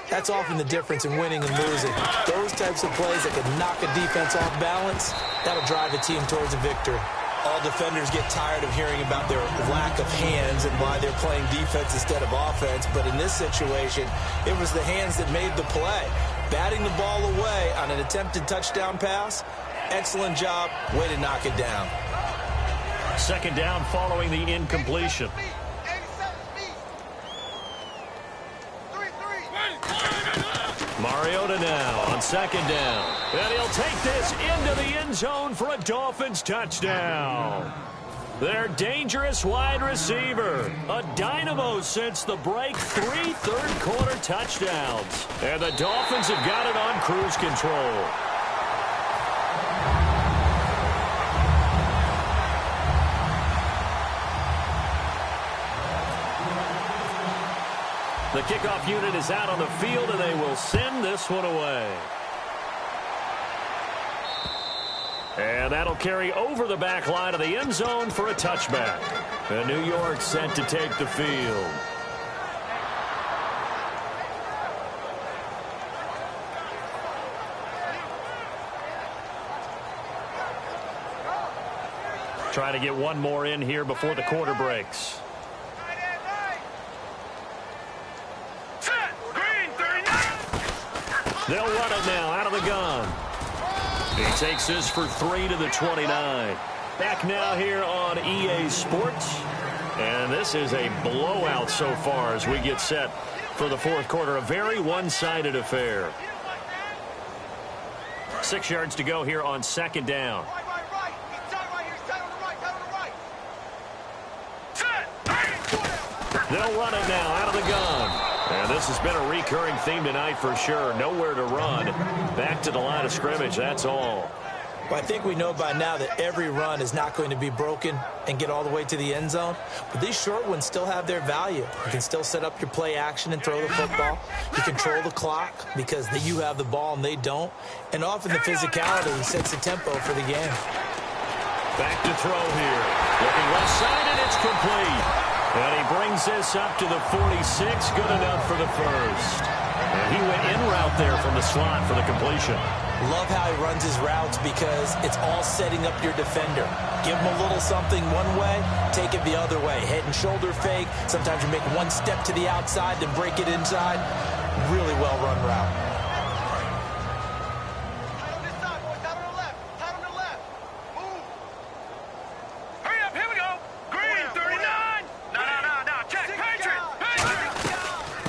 that's often the difference in winning and losing. Those types of plays that can knock a defense off balance, that'll drive a team towards a victory. All defenders get tired of hearing about their lack of hands and why they're playing defense instead of offense. But in this situation, it was the hands that made the play. Batting the ball away on an attempted touchdown pass, excellent job. Way to knock it down. Second down following the incompletion. Mariota now on second down. And he'll take this into the end zone for a Dolphins touchdown. Their dangerous wide receiver. A dynamo since the break. 3 third-quarter touchdowns. And the Dolphins have got it on cruise control. The kickoff unit is out on the field, and they will send this one away. And that'll carry over the back line of the end zone for a touchback. And New York set to take the field. Trying to get one more in here before the quarter breaks. They'll run it now out of the gun. He takes this for 3 to the 29. Back now here on EA Sports. And this is a blowout so far as we get set for the fourth quarter. A very one-sided affair. 6 yards to go here on second down. They'll run it now out of the gun. And this has been a recurring theme tonight for sure. Nowhere to run. Back to the line of scrimmage, that's all. Well, I think we know by now that every run is not going to be broken and get all the way to the end zone. But these short ones still have their value. You can still set up your play action and throw the football. You control the clock because you have the ball and they don't. And often the physicality sets the tempo for the game. Back to throw here. Looking left side, and it's complete. And he brings this up to the 46. Good enough for the first. And he went in route there from the slot for the completion. Love how he runs his routes because it's all setting up your defender. Give him a little something one way, take it the other way. Head and shoulder fake. Sometimes you make one step to the outside, then break it inside. Really well-run route.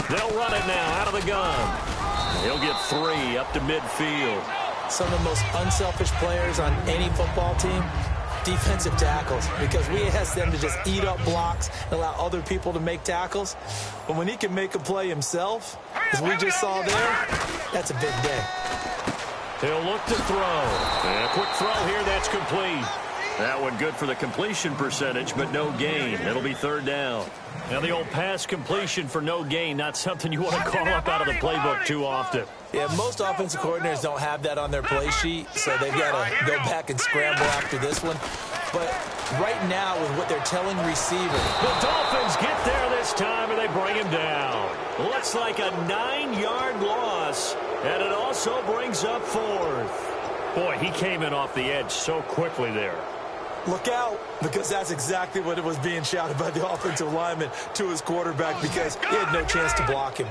They'll run it now out of the gun. He'll get 3 up to midfield. Some of the most unselfish players on any football team, defensive tackles, because we ask them to just eat up blocks and allow other people to make tackles. But when he can make a play himself, as we just saw there, that's a big day. He'll look to throw. And a quick throw here, that's complete. That one good for the completion percentage, but no gain. It'll be third down. Now the old pass completion for no gain, not something you want to call up out of the playbook too often. Yeah, most offensive coordinators don't have that on their play sheet, so they've got to go back and scramble after this one. but right now with what they're telling receiver. The Dolphins get there this time, and they bring him down. Looks like a 9-yard loss, and it also brings up 4th. Boy, he came in off the edge so quickly there. Look out, because that's exactly what it was being shouted by the offensive lineman to his quarterback, because he had no chance to block him.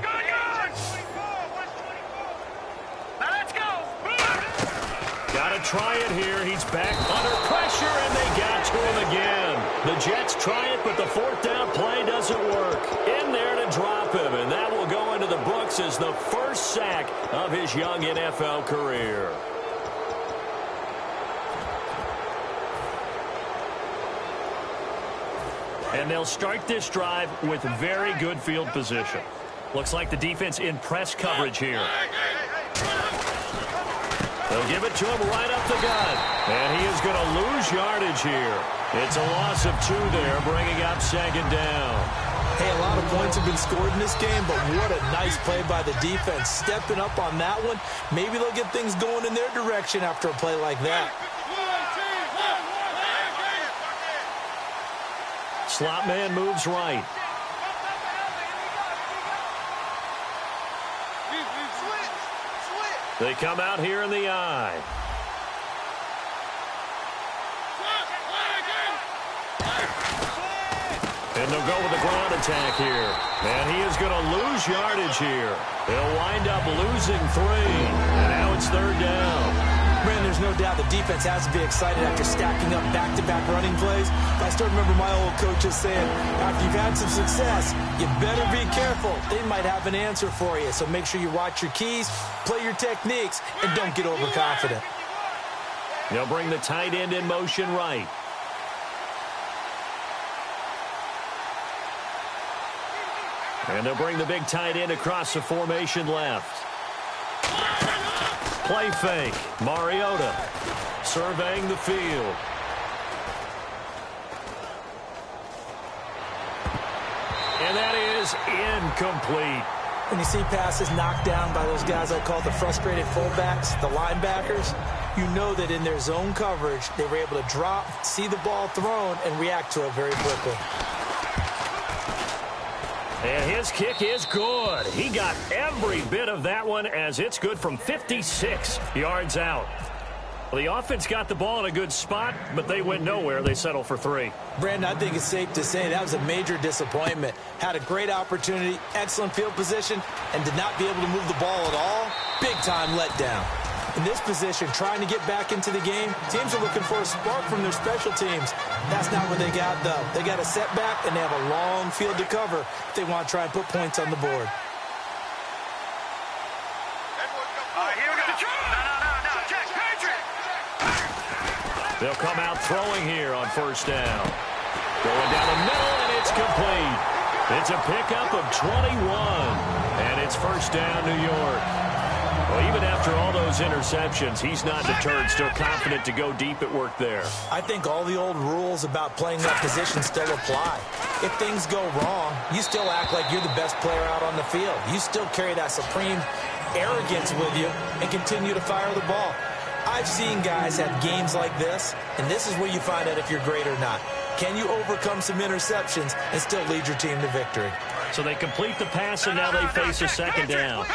Got to try it here. He's back under pressure, and they got to him again. The Jets try it, but the 4th down play doesn't work. In there to drop him, and that will go into the books as the first sack of his young NFL career. And they'll start this drive with very good field position. Looks like the defense in press coverage here. They'll give it to him right up the gut. And he is going to lose yardage here. It's a loss of 2 there, bringing up 2nd down. Hey, a lot of points have been scored in this game, but what a nice play by the defense. Stepping up on that one, maybe they'll get things going in their direction after a play like that. Slot man moves right. They come out here in the eye. And they'll go with the ground attack here. And he is going to lose yardage here. They'll wind up losing 3. And now it's 3rd down. Man, there's no doubt the defense has to be excited after stacking up back-to-back running plays. I still remember my old coaches saying, after you've had some success, you better be careful. They might have an answer for you. So make sure you watch your keys, play your techniques, and don't get overconfident. They'll bring the tight end in motion right. And they'll bring the big tight end across the formation left. Play fake. Mariota surveying the field. And that is incomplete. When you see passes knocked down by those guys I call the frustrated fullbacks, the linebackers, you know that in their zone coverage, they were able to drop, see the ball thrown, and react to it very quickly. And his kick is good. He got every bit of that one as it's good from 56 yards out. Well, the offense got the ball in a good spot, but they went nowhere. They settle for 3. Brandon, I think it's safe to say that was a major disappointment. Had a great opportunity, excellent field position, and did not be able to move the ball at all. Big-time letdown. In this position, trying to get back into the game, teams are looking for a spark from their special teams. That's not what they got, though. They got a setback, and they have a long field to cover if they want to try and put points on the board. They'll come out throwing here on 1st down. Going down the middle, and it's complete. It's a pickup of 21, and it's 1st down, New York. Well, even after all those interceptions, he's not deterred, still confident to go deep at work there. I think all the old rules about playing that position still apply. If things go wrong, you still act like you're the best player out on the field. You still carry that supreme arrogance with you and continue to fire the ball. I've seen guys have games like this, and this is where you find out if you're great or not. Can you overcome some interceptions and still lead your team to victory? So they complete the pass, and now they face a 2nd down.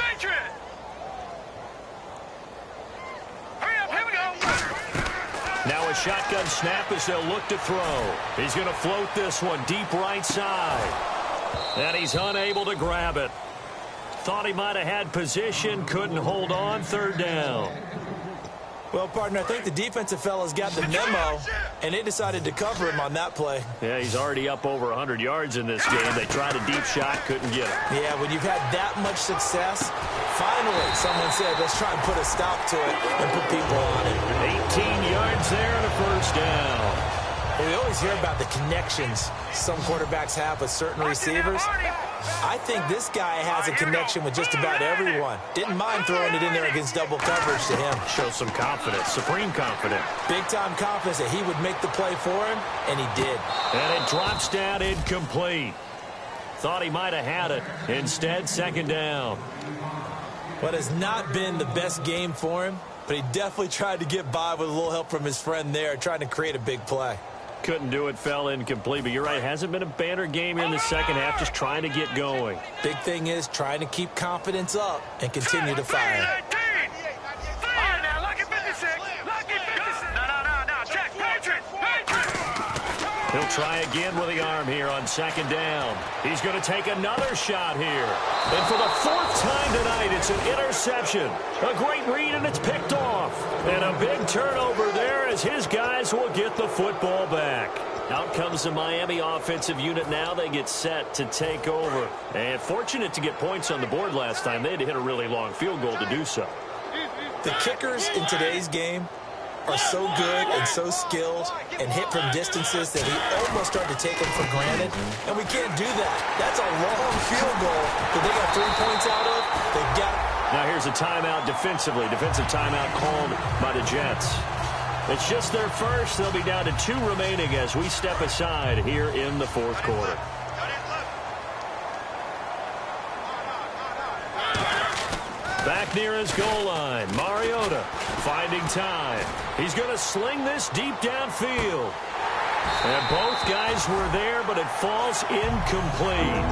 Now a shotgun snap as they'll look to throw. He's going to float this one deep right side. And he's unable to grab it. Thought he might have had position, couldn't hold on, 3rd down. Well, partner, I think the defensive fellas got the memo, and they decided to cover him on that play. Yeah, he's already up over 100 yards in this game. They tried a deep shot, couldn't get it. Yeah, when you've had that much success, finally someone said, let's try and put a stop to it and put people on it. 18 yards there and a 1st down. Well, we always hear about the connections some quarterbacks have with certain receivers. I think this guy has a connection with just about everyone. Didn't mind throwing it in there against double coverage to him. Shows some confidence, supreme confidence. Big-time confidence that he would make the play for him, and he did. And it drops down incomplete. Thought he might have had it. Instead, 2nd down. What has not been the best game for him, but he definitely tried to get by with a little help from his friend there, trying to create a big play. Couldn't do it, fell incomplete, but you're right, hasn't been a banner game here in the second half, just trying to get going. Big thing is trying to keep confidence up and continue to fire. He'll try again with the arm here on second down. He's going to take another shot here. And for the fourth time tonight, it's an interception. A great read, and it's picked off. And a big turnover there as his guys will get the football back. Out comes the Miami offensive unit now. They get set to take over. And fortunate to get points on the board last time. They had to hit a really long field goal to do so. The kickers in today's game are so good and so skilled and hit from distances that we almost start to take them for granted. And we can't do that. That's a long field goal that they got 3 points out of. They've got. Now here's a timeout defensively. Defensive timeout called by the Jets. It's just their first. They'll be down to 2 remaining as we step aside here in the fourth quarter. Back near his goal line, Mariota finding time. He's going to sling this deep downfield. And both guys were there, but it falls incomplete.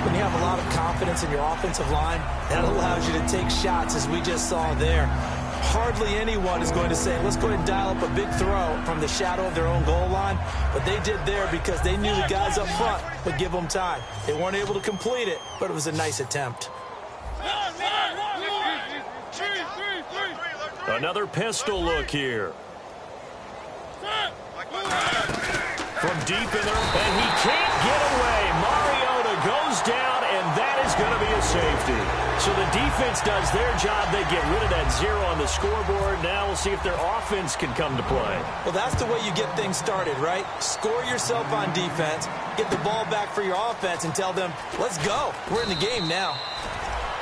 When you have a lot of confidence in your offensive line, that allows you to take shots, as we just saw there. Hardly anyone is going to say, let's go ahead and dial up a big throw from the shadow of their own goal line. But they did there because they knew the guys up front would give them time. They weren't able to complete it, but it was a nice attempt. Another pistol look here. From deep in there, and he can't get away. Mariota goes down, and that is going to be a safety. So the defense does their job. They get rid of that 0 on the scoreboard. Now we'll see if their offense can come to play. Well, that's the way you get things started, right? Score yourself on defense, get the ball back for your offense, and tell them, let's go. We're in the game now.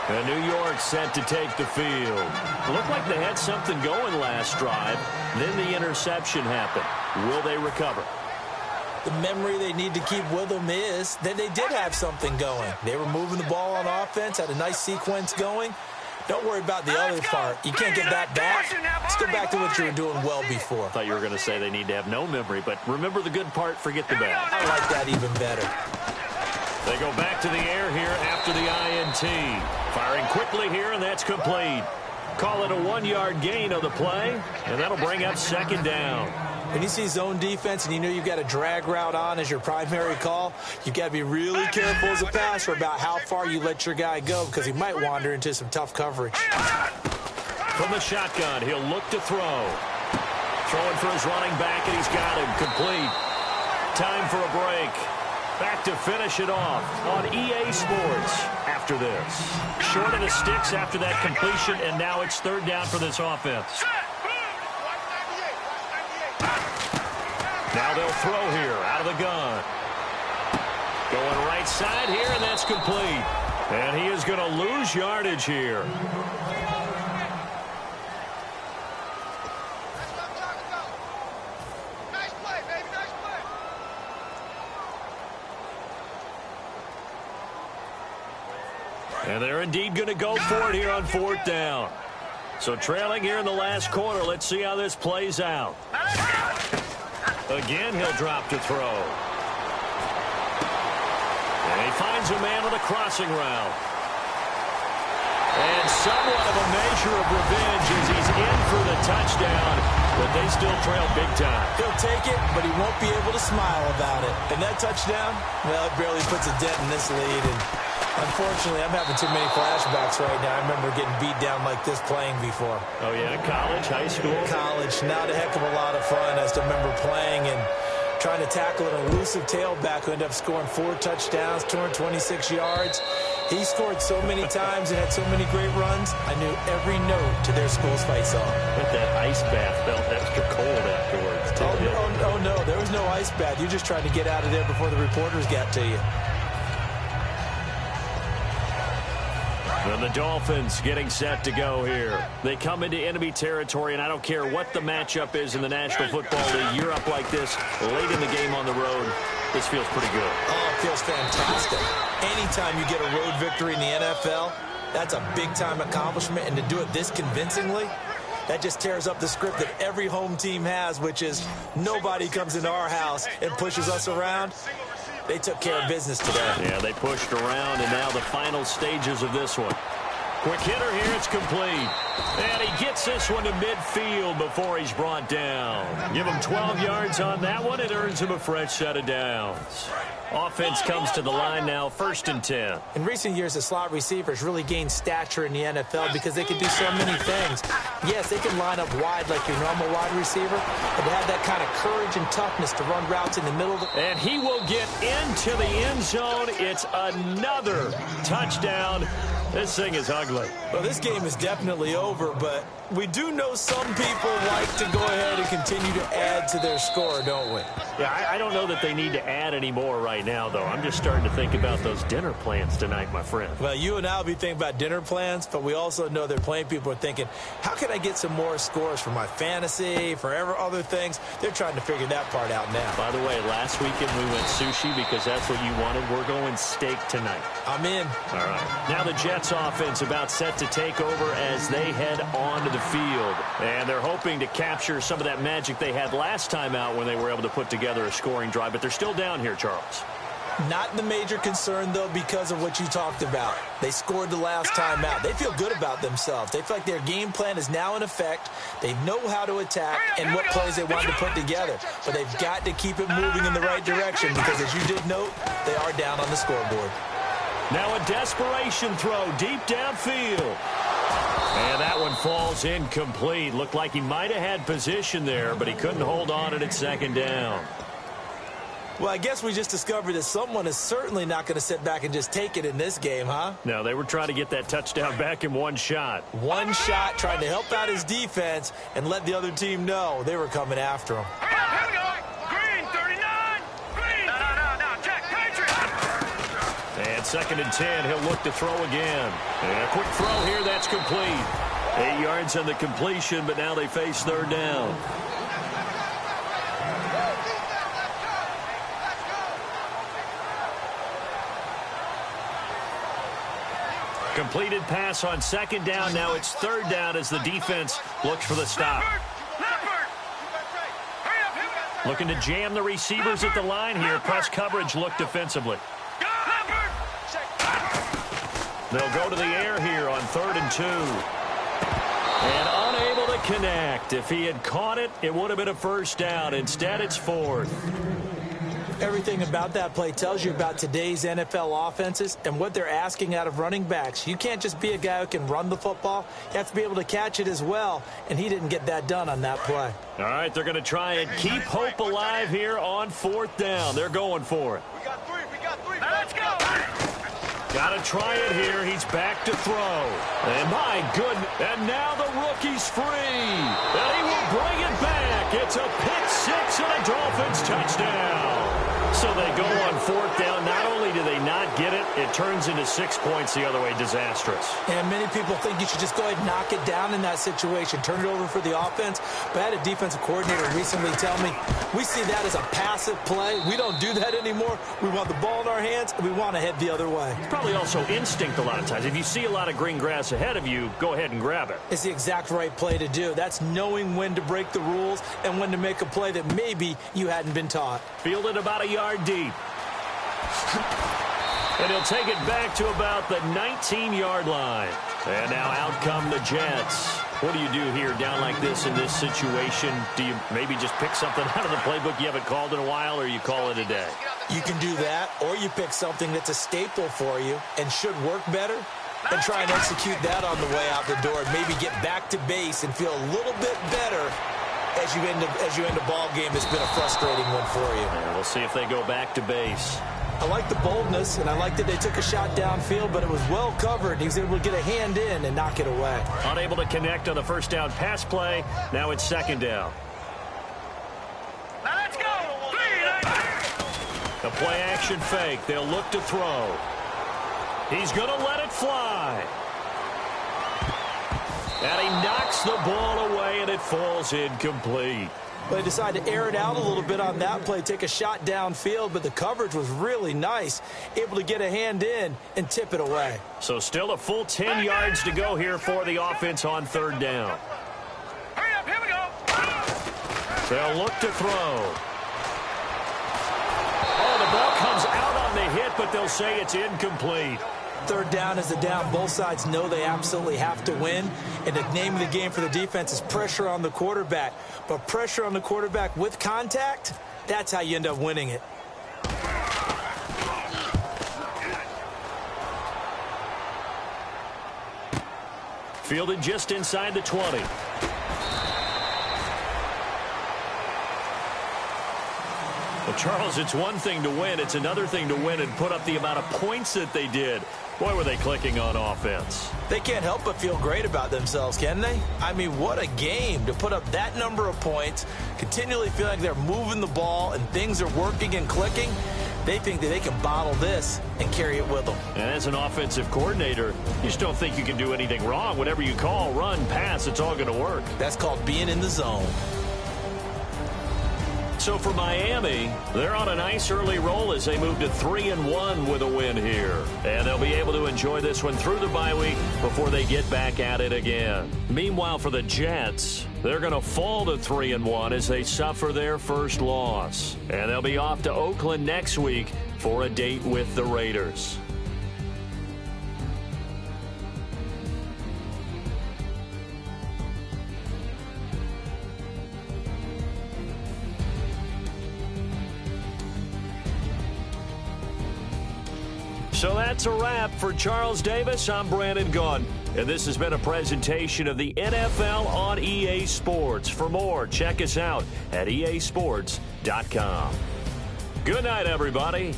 And New York set to take the field. It looked like they had something going last drive. Then the interception happened. Will they recover? The memory they need to keep with them is that they did have something going. They were moving the ball on offense, had a nice sequence going. Don't worry about the other part. You can't get that back. Let's go back to what you were doing well before. I thought you were going to say they need to have no memory, but remember the good part, forget the bad. I like that even better. They go back to the air here after the INT. Firing quickly here, and that's complete. Call it a 1-yard gain of the play, and that'll bring up second down. When you see zone defense and you know you've got a drag route on as your primary call, you've got to be really careful as a passer about how far you let your guy go because he might wander into some tough coverage. From the shotgun, he'll look to throw. Throwing for his running back, and he's got him complete. Time for a break. Back to finish it off on EA Sports after this. Short of the sticks after that completion, and now it's third down for this offense. Now they'll throw here out of the gun. Going right side here, and that's complete. And he is going to lose yardage here. And they're indeed going to go for it here on fourth down. So trailing here in the last quarter. Let's see how this plays out. Again, he'll drop to throw. And he finds a man on the crossing route. And somewhat of a measure of revenge as he's in for the touchdown. But they still trail big time. He'll take it, but he won't be able to smile about it. And that touchdown, well, it barely puts a dent in this lead. And unfortunately, I'm having too many flashbacks right now. I remember getting beat down like this playing before. Oh, yeah? College, high school? College. Not a heck of a lot of fun. I still remember playing and trying to tackle an elusive tailback who ended up scoring 4 touchdowns, 226 yards. He scored so many times and had so many great runs, I knew every note to their school's fight song. But that ice bath felt extra cold afterwards, too. Oh, no, there was no ice bath. You just tried to get out of there before the reporters got to you. And the Dolphins getting set to go here. They come into enemy territory, and I don't care what the matchup is in the National Football League. You're up like this late in the game on the road. This feels pretty good. Oh, it feels fantastic. Anytime you get a road victory in the NFL, That's a big-time accomplishment, and to do it this convincingly, that just tears up the script that every home team has, which is nobody comes into our house and pushes us around. They took care of business today. Yeah, they pushed around, and now the final stages of this one. Quick hitter here, it's complete. And he gets this one to midfield before he's brought down. Give him 12 yards on that one. It earns him a fresh set of downs. Offense comes to the line now, 1st and 10. In recent years, the slot receivers really gained stature in the NFL because they can do so many things. Yes, they can line up wide like your normal wide receiver, but they have that kind of courage and toughness to run routes in the middle. And he will get into the end zone. It's another touchdown. This thing is ugly. Well, this game is definitely over, but we do know some people like to go ahead and continue to add to their score, don't we? Yeah, I don't know that they need to add any more right now, though. I'm just starting to think about those dinner plans tonight, my friend. Well, you and I will be thinking about dinner plans, but we also know they're playing people are thinking, how can I get some more scores for my fantasy, for other things? They're trying to figure that part out now. By the way, last weekend we went sushi because that's what you wanted. We're going steak tonight. I'm in. All right. Now the Jets offense about set to take over as they head onto the field. And they're hoping to capture some of that magic they had last time out when they were able to put together a scoring drive. But they're still down here, Charles. Not the major concern, though, because of what you talked about. They scored the last time out. They feel good about themselves. They feel like their game plan is now in effect. They know how to attack and what plays they want to put together. But they've got to keep it moving in the right direction because, as you did note, they are down on the scoreboard. Now a desperation throw deep downfield. And that one falls incomplete. Looked like he might have had position there, but he couldn't hold on at its 2nd down. Well, I guess we just discovered that someone is certainly not going to sit back and just take it in this game, huh? No, they were trying to get that touchdown back in one shot. One shot, trying to help out his defense and let the other team know they were coming after him. Here we go. Green, 39. Green. No. Check. Patriot. And 2nd and 10, he'll look to throw again. And a quick throw here, that's complete. 8 yards on the completion, but now they face 3rd down. Completed pass on 2nd down. Now it's 3rd down as the defense looks for the stop. Looking to jam the receivers at the line here. Press coverage look defensively. They'll go to the air here on 3rd and 2. And unable to connect. If he had caught it, it would have been a 1st down. Instead, it's 4th. Everything about that play tells you about today's NFL offenses and what they're asking out of running backs. You can't just be a guy who can run the football. You have to be able to catch it as well, and he didn't get that done on that play. All right, they're going to try and keep hope alive here on 4th down. They're going for it. We got three. Now let's go. Got to try it here. He's back to throw. And my goodness, and now the rookie's free. And he will bring it back. It's a pick 6 and a Dolphins touchdown. So they go on 4th down. Not only do they not get it, it turns into 6 points the other way. Disastrous. And many people think you should just go ahead and knock it down in that situation. Turn it over for the offense. But I had a defensive coordinator recently tell me, we see that as a passive play. We don't do that anymore. We want the ball in our hands, and we want to head the other way. It's probably also instinct a lot of times. If you see a lot of green grass ahead of you, go ahead and grab it. It's the exact right play to do. That's knowing when to break the rules and when to make a play that maybe you hadn't been taught. Fielded about a yard deep. And he'll take it back to about the 19-yard line. And now out come the Jets. What do you do here down like this in this situation? Do you maybe just pick something out of the playbook you haven't called in a while, or you call it a day? You can do that, or you pick something that's a staple for you and should work better and try and execute that on the way out the door and maybe get back to base and feel a little bit better as you end a ball game that's been a frustrating one for you. And we'll see if they go back to base. I like the boldness, and I like that they took a shot downfield, but it was well covered. He was able to get a hand in and knock it away. Unable to connect on the 1st down pass play. Now it's 2nd down. Now let's go. The play action fake. They'll look to throw. He's going to let it fly. And he knocks the ball away, and it falls incomplete. Well, they decided to air it out a little bit on that play, take a shot downfield, but the coverage was really nice, able to get a hand in and tip it away. So still a full 10 yards to go here for the offense on third down. Hurry up, here we go. They'll look to throw. Oh, the ball comes out on the hit, but they'll say it's incomplete. Third down is the down. Both sides know they absolutely have to win. And the name of the game for the defense is pressure on the quarterback. But pressure on the quarterback with contact, that's how you end up winning it. Fielded just inside the 20. Well, Charles, it's one thing to win. It's another thing to win and put up the amount of points that they did. Boy, were they clicking on offense. They can't help but feel great about themselves, can they? I mean, what a game to put up that number of points, continually feeling like they're moving the ball and things are working and clicking. They think that they can bottle this and carry it with them. And as an offensive coordinator, you just don't think you can do anything wrong. Whatever you call, run, pass, it's all going to work. That's called being in the zone. So for Miami, they're on a nice early roll as they move to 3-1 with a win here. And they'll be able to enjoy this one through the bye week before they get back at it again. Meanwhile, for the Jets, they're going to fall to 3-1 as they suffer their first loss. And they'll be off to Oakland next week for a date with the Raiders. So that's a wrap. For Charles Davis, I'm Brandon Gunn. And this has been a presentation of the NFL on EA Sports. For more, check us out at easports.com. Good night, everybody.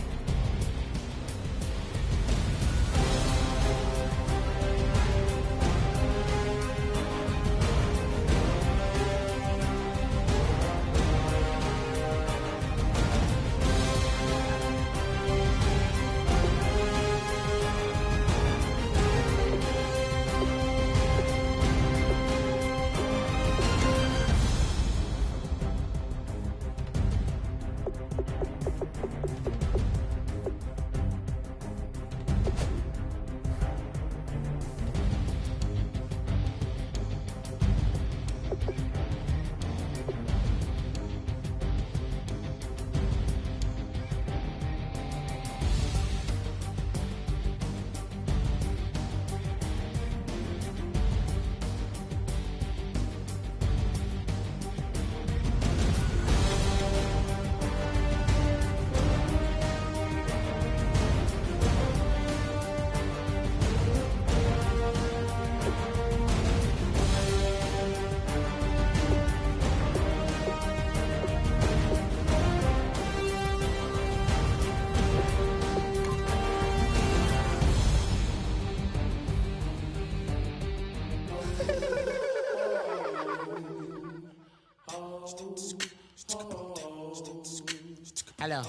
Hello,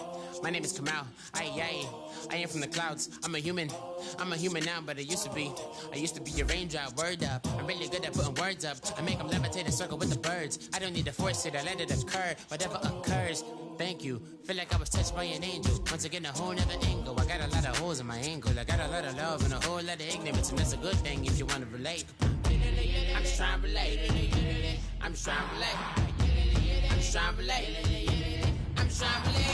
my name is Kamal. I am from the clouds. I'm a human now, but I used to be a raindrop. Word up, I'm really good at putting words up. I make them levitate and circle with the birds. I don't need to force it, I let it occur. Whatever occurs, thank you. Feel like I was touched by an angel. Once again, a whole nother angle. I got a lot of holes in my angle. I got a lot of love and a whole lot of ignorance, and that's a good thing if you want to relate. I'm just trying to relate. I'm just trying to relate. I'm just trying to relate. I'm just trying to relate.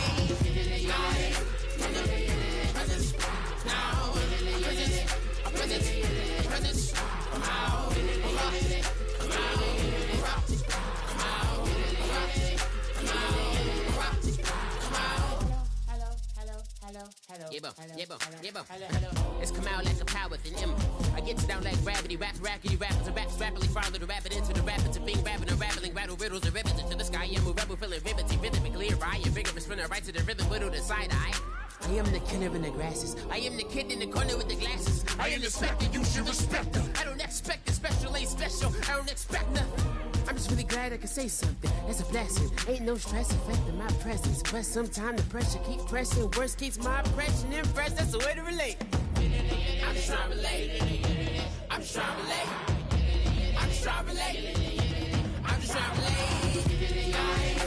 It's come out like a power with an M. I get down like gravity, rap, rackety, rappers, and raps rapidly follow the rapid into the rapids of being rapping and rattling, rattle riddles and rivets into the sky. I'm a rebel, feeling riveting, rhythmically clear. I am vigorous, spinner right to the rhythm, whittle the side eye. I am the killer in the grasses. I am the kid in the corner with the glasses. I am the specter, you should respect her. I don't expect a special, ain't special. I don't expect nothing. I'm just really glad I can say something. That's a blessing. Ain't no stress affecting my presence. But sometimes the pressure keeps pressing. Worst keeps my impression impressed. That's the way to relate. I'm just trying to relate. I'm just trying to relate. I'm just trying to relate. I'm just trying to relate.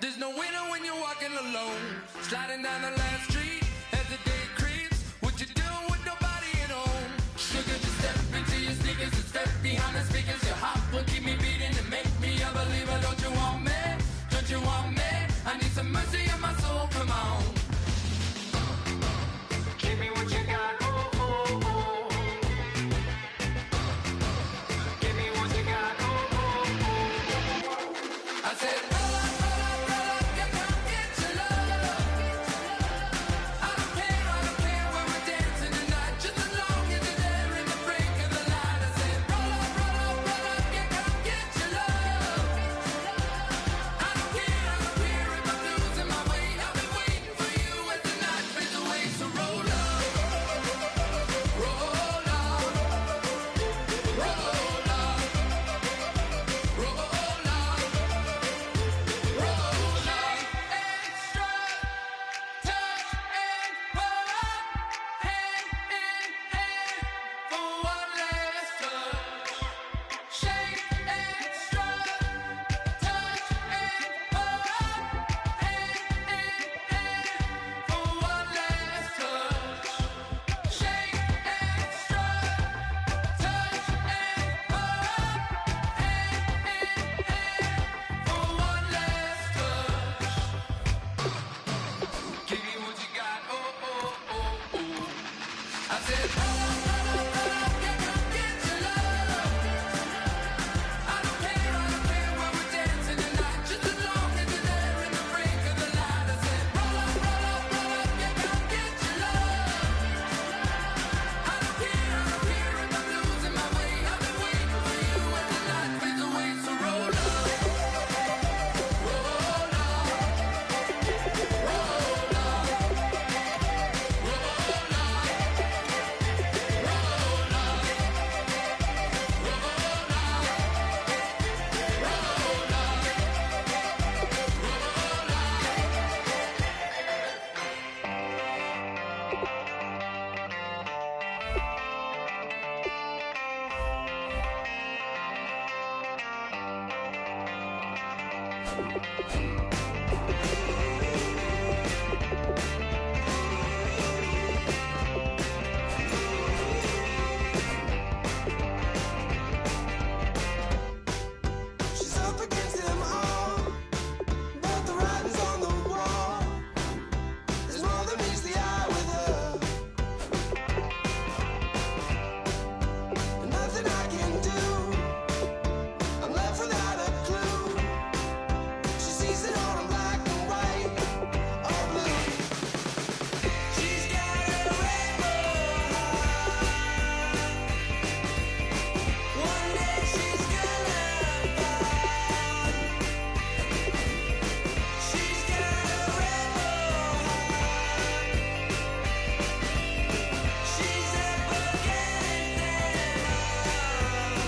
There's no winner when you're walking alone. Sliding down the last street as the day creeps. What you doing with nobody at home? Sugar, just step into your sneakers and step behind the speakers. Your heart will keep me beating and make me a believer. Don't you want me? Don't you want me? I need some mercy on my soul, come on. Give me what you got, oh, oh, oh. Give me what you got, oh, oh, oh. I said, roll up, yeah, come get your love. I don't care where we're dancing tonight. Just as long as you're there in the break of the light. I said, roll up, yeah, come get your love. I don't care if I'm losing my way. I've been waiting for you as the night fades away. So roll up, roll up, roll up, roll up, roll up. Extra, touch and pull up, hand in hand for one last touch. Shake and strut, touch and pull up, hand in hand for one last touch. Shake and strut, touch and pull up, hand in hand for one last touch. Give me what you got, oh, oh, oh, oh. I said, roll up, yeah, come get your love. I don't care where we're dancing tonight. Just as long as you're there in the break of the light. I said, roll up, yeah, come get your love. I don't care if I'm losing my way. I've been waiting for you as the night fades away. So roll up, roll up, roll up, roll She's up against them all, but the writing's on the wall. There's more than meets the eye with her. Nothing I can do. I'm left without a clue. She sees it all in black and white or blue. She's got a rebel heart. One day she's gonna find. She's got a rebel heart. She's up against them all.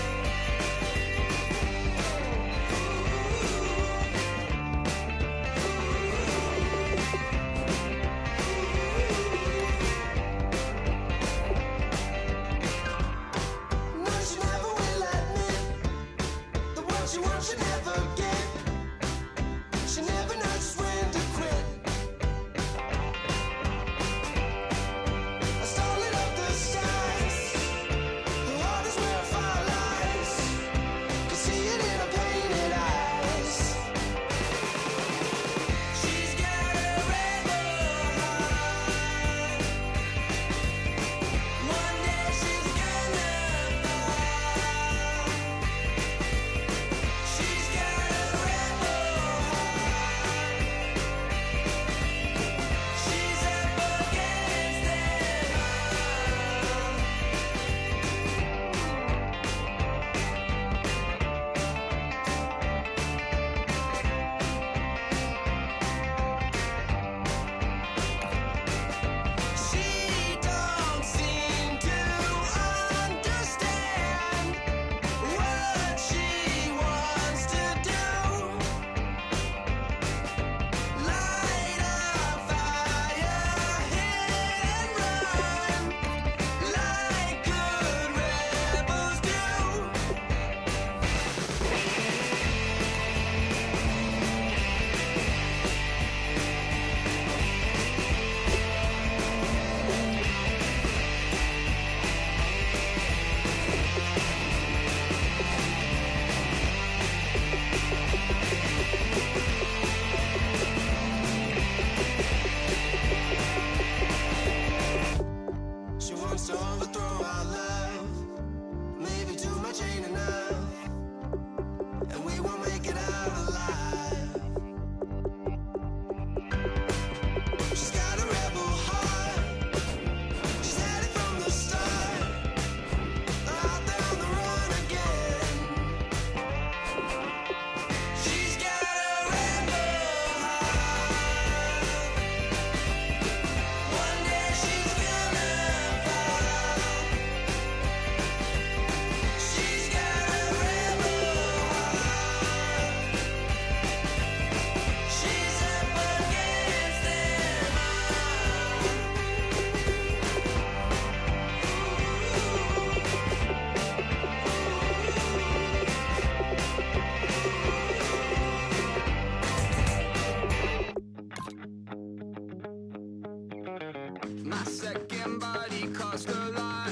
second body cost a lot.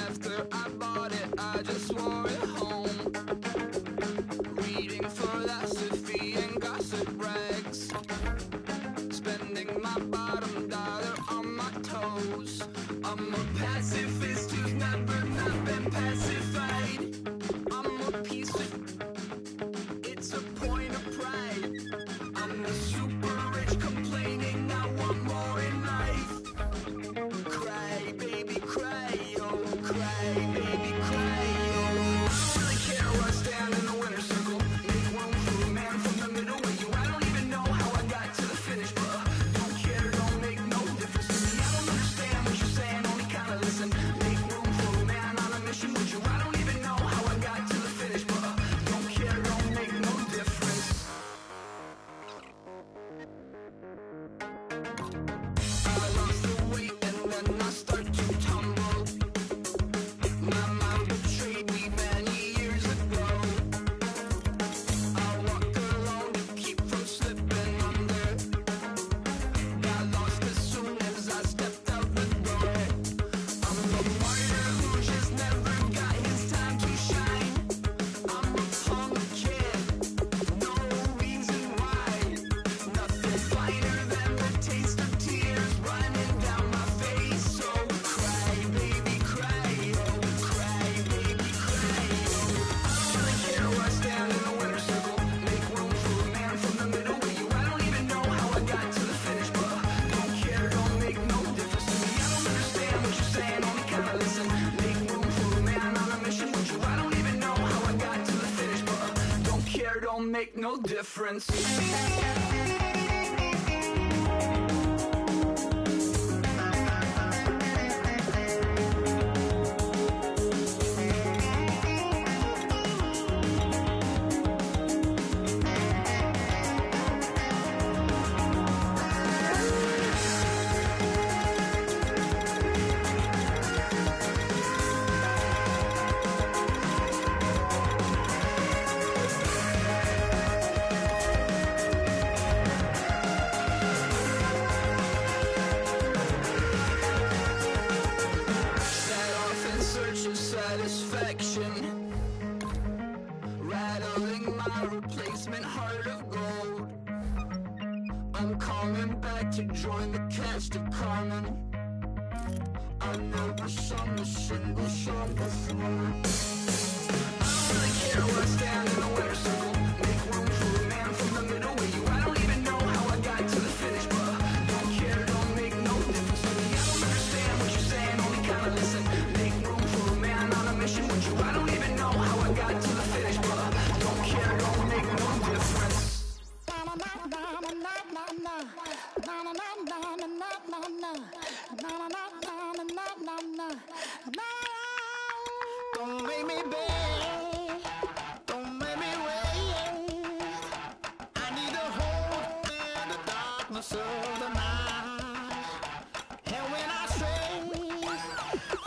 After I bought it, I just wore it home. Reading philosophy and gossip rags. Spending my bottom dollar on my toes. I'm a pacifist who's never not been pacified. I'm a piece of... It's a point of pride. I'm the super rich complaining I want more in life. Cry, baby, cry, oh, cry, baby, cry, oh. I don't really care what's down in the winner's circle. Make room for a man from the middle with you. I don't even know how I got to the finish, but don't care, don't make no difference to me. I don't understand what you're saying, only kinda listen. Make room for a man on a mission with you. I don't even know how I got to the finish, but don't care, don't make no difference. I lost the weight and then I start to tumble. My mind betrayed me many years ago. I walk alone to keep from slipping under. Got lost as soon as I stepped out the door. I'm a martyr who just never got his time to shine. I'm a punk kid, no reason why. Nothing finer than the taste of tears running down my face. So cry, baby, cry, oh, cry, baby, cry, oh. I don't really care what's down in the winner's circle. Make room for a man from the middle with you. I don't even know how I got to the finish, but don't care, don't make no difference to me. I don't understand what you're saying, only kinda listen. Make room for a man on a mission with you. I don't even know how I got to the finish, but don't care, don't make no difference. Set off in search of satisfaction, rattling my replacement heart of gold. I'm coming back to join the cast of Carmen. I never sung a single song before. I don't really care what's down in the winner's circle. Make room for a man from the middle with you. I don't even know how I got to the finish, but don't care, don't make no difference to me. I don't understand what you're saying, only kinda listen. Make room for a man on a mission with you. I don't even know how I got to the finish, but don't care, don't make no difference. Don't make me beg, don't make me wait. I need to hold in the darkness of the night. And when I say,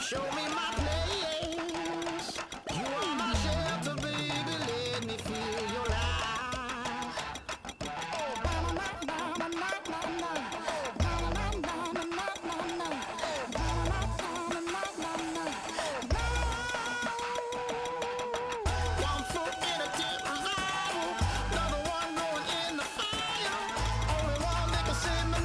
show me my place. You are my shelter, baby, let me feel your light. One foot in a deep revival, another one going in the fire. Only one that can send me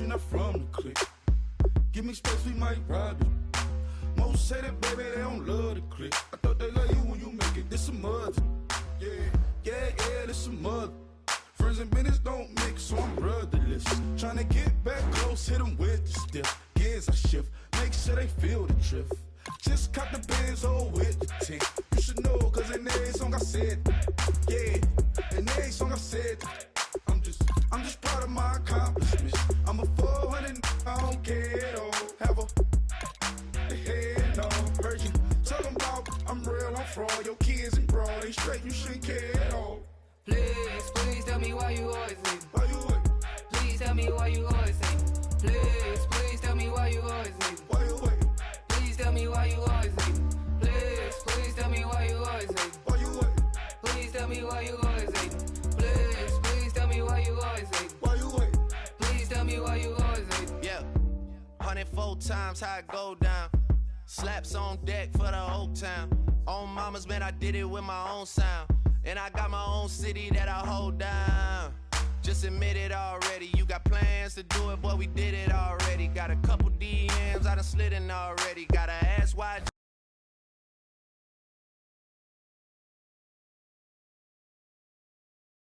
unless you're not from the clique. Give me space, we might ride it. Most say that, baby, they don't love the clique. I thought they love you when you make it. This some mud. Yeah, this some mud. Friends and business don't mix, so I'm rudderless. Tryna get back close, hit them with the stiff. Gears I shift, make sure they feel the drift. Just caught the Benz, oh, with the tint. You should know, cause in every song I said, yeah, in every song I said, I'm just proud of my accomplishments. I'm a 400, I don't care at all. Have a head on, heard you talking about I'm real, I'm fraud. Your kids and broad, they straight, you shouldn't care at all. Please tell me why you always hate me. Why you wait? Please tell me why you always hate me. Please tell me why you always hate me. Why you wait? Please tell me why you always hate me. Please tell me why you always hate me. Why you wait? Please tell me why you always hate me. Please tell me why you always hate me. Why you wait? Please tell me why you always hate me. Yeah, 104 times how it go down. Slaps on deck for the whole town. On mamas, man, I did it with my own sound. And I got my own city that I hold down. Just admit it already. You got plans to do it, boy, we did it already. Got a couple DMs, I done slid in already. Gotta ask why.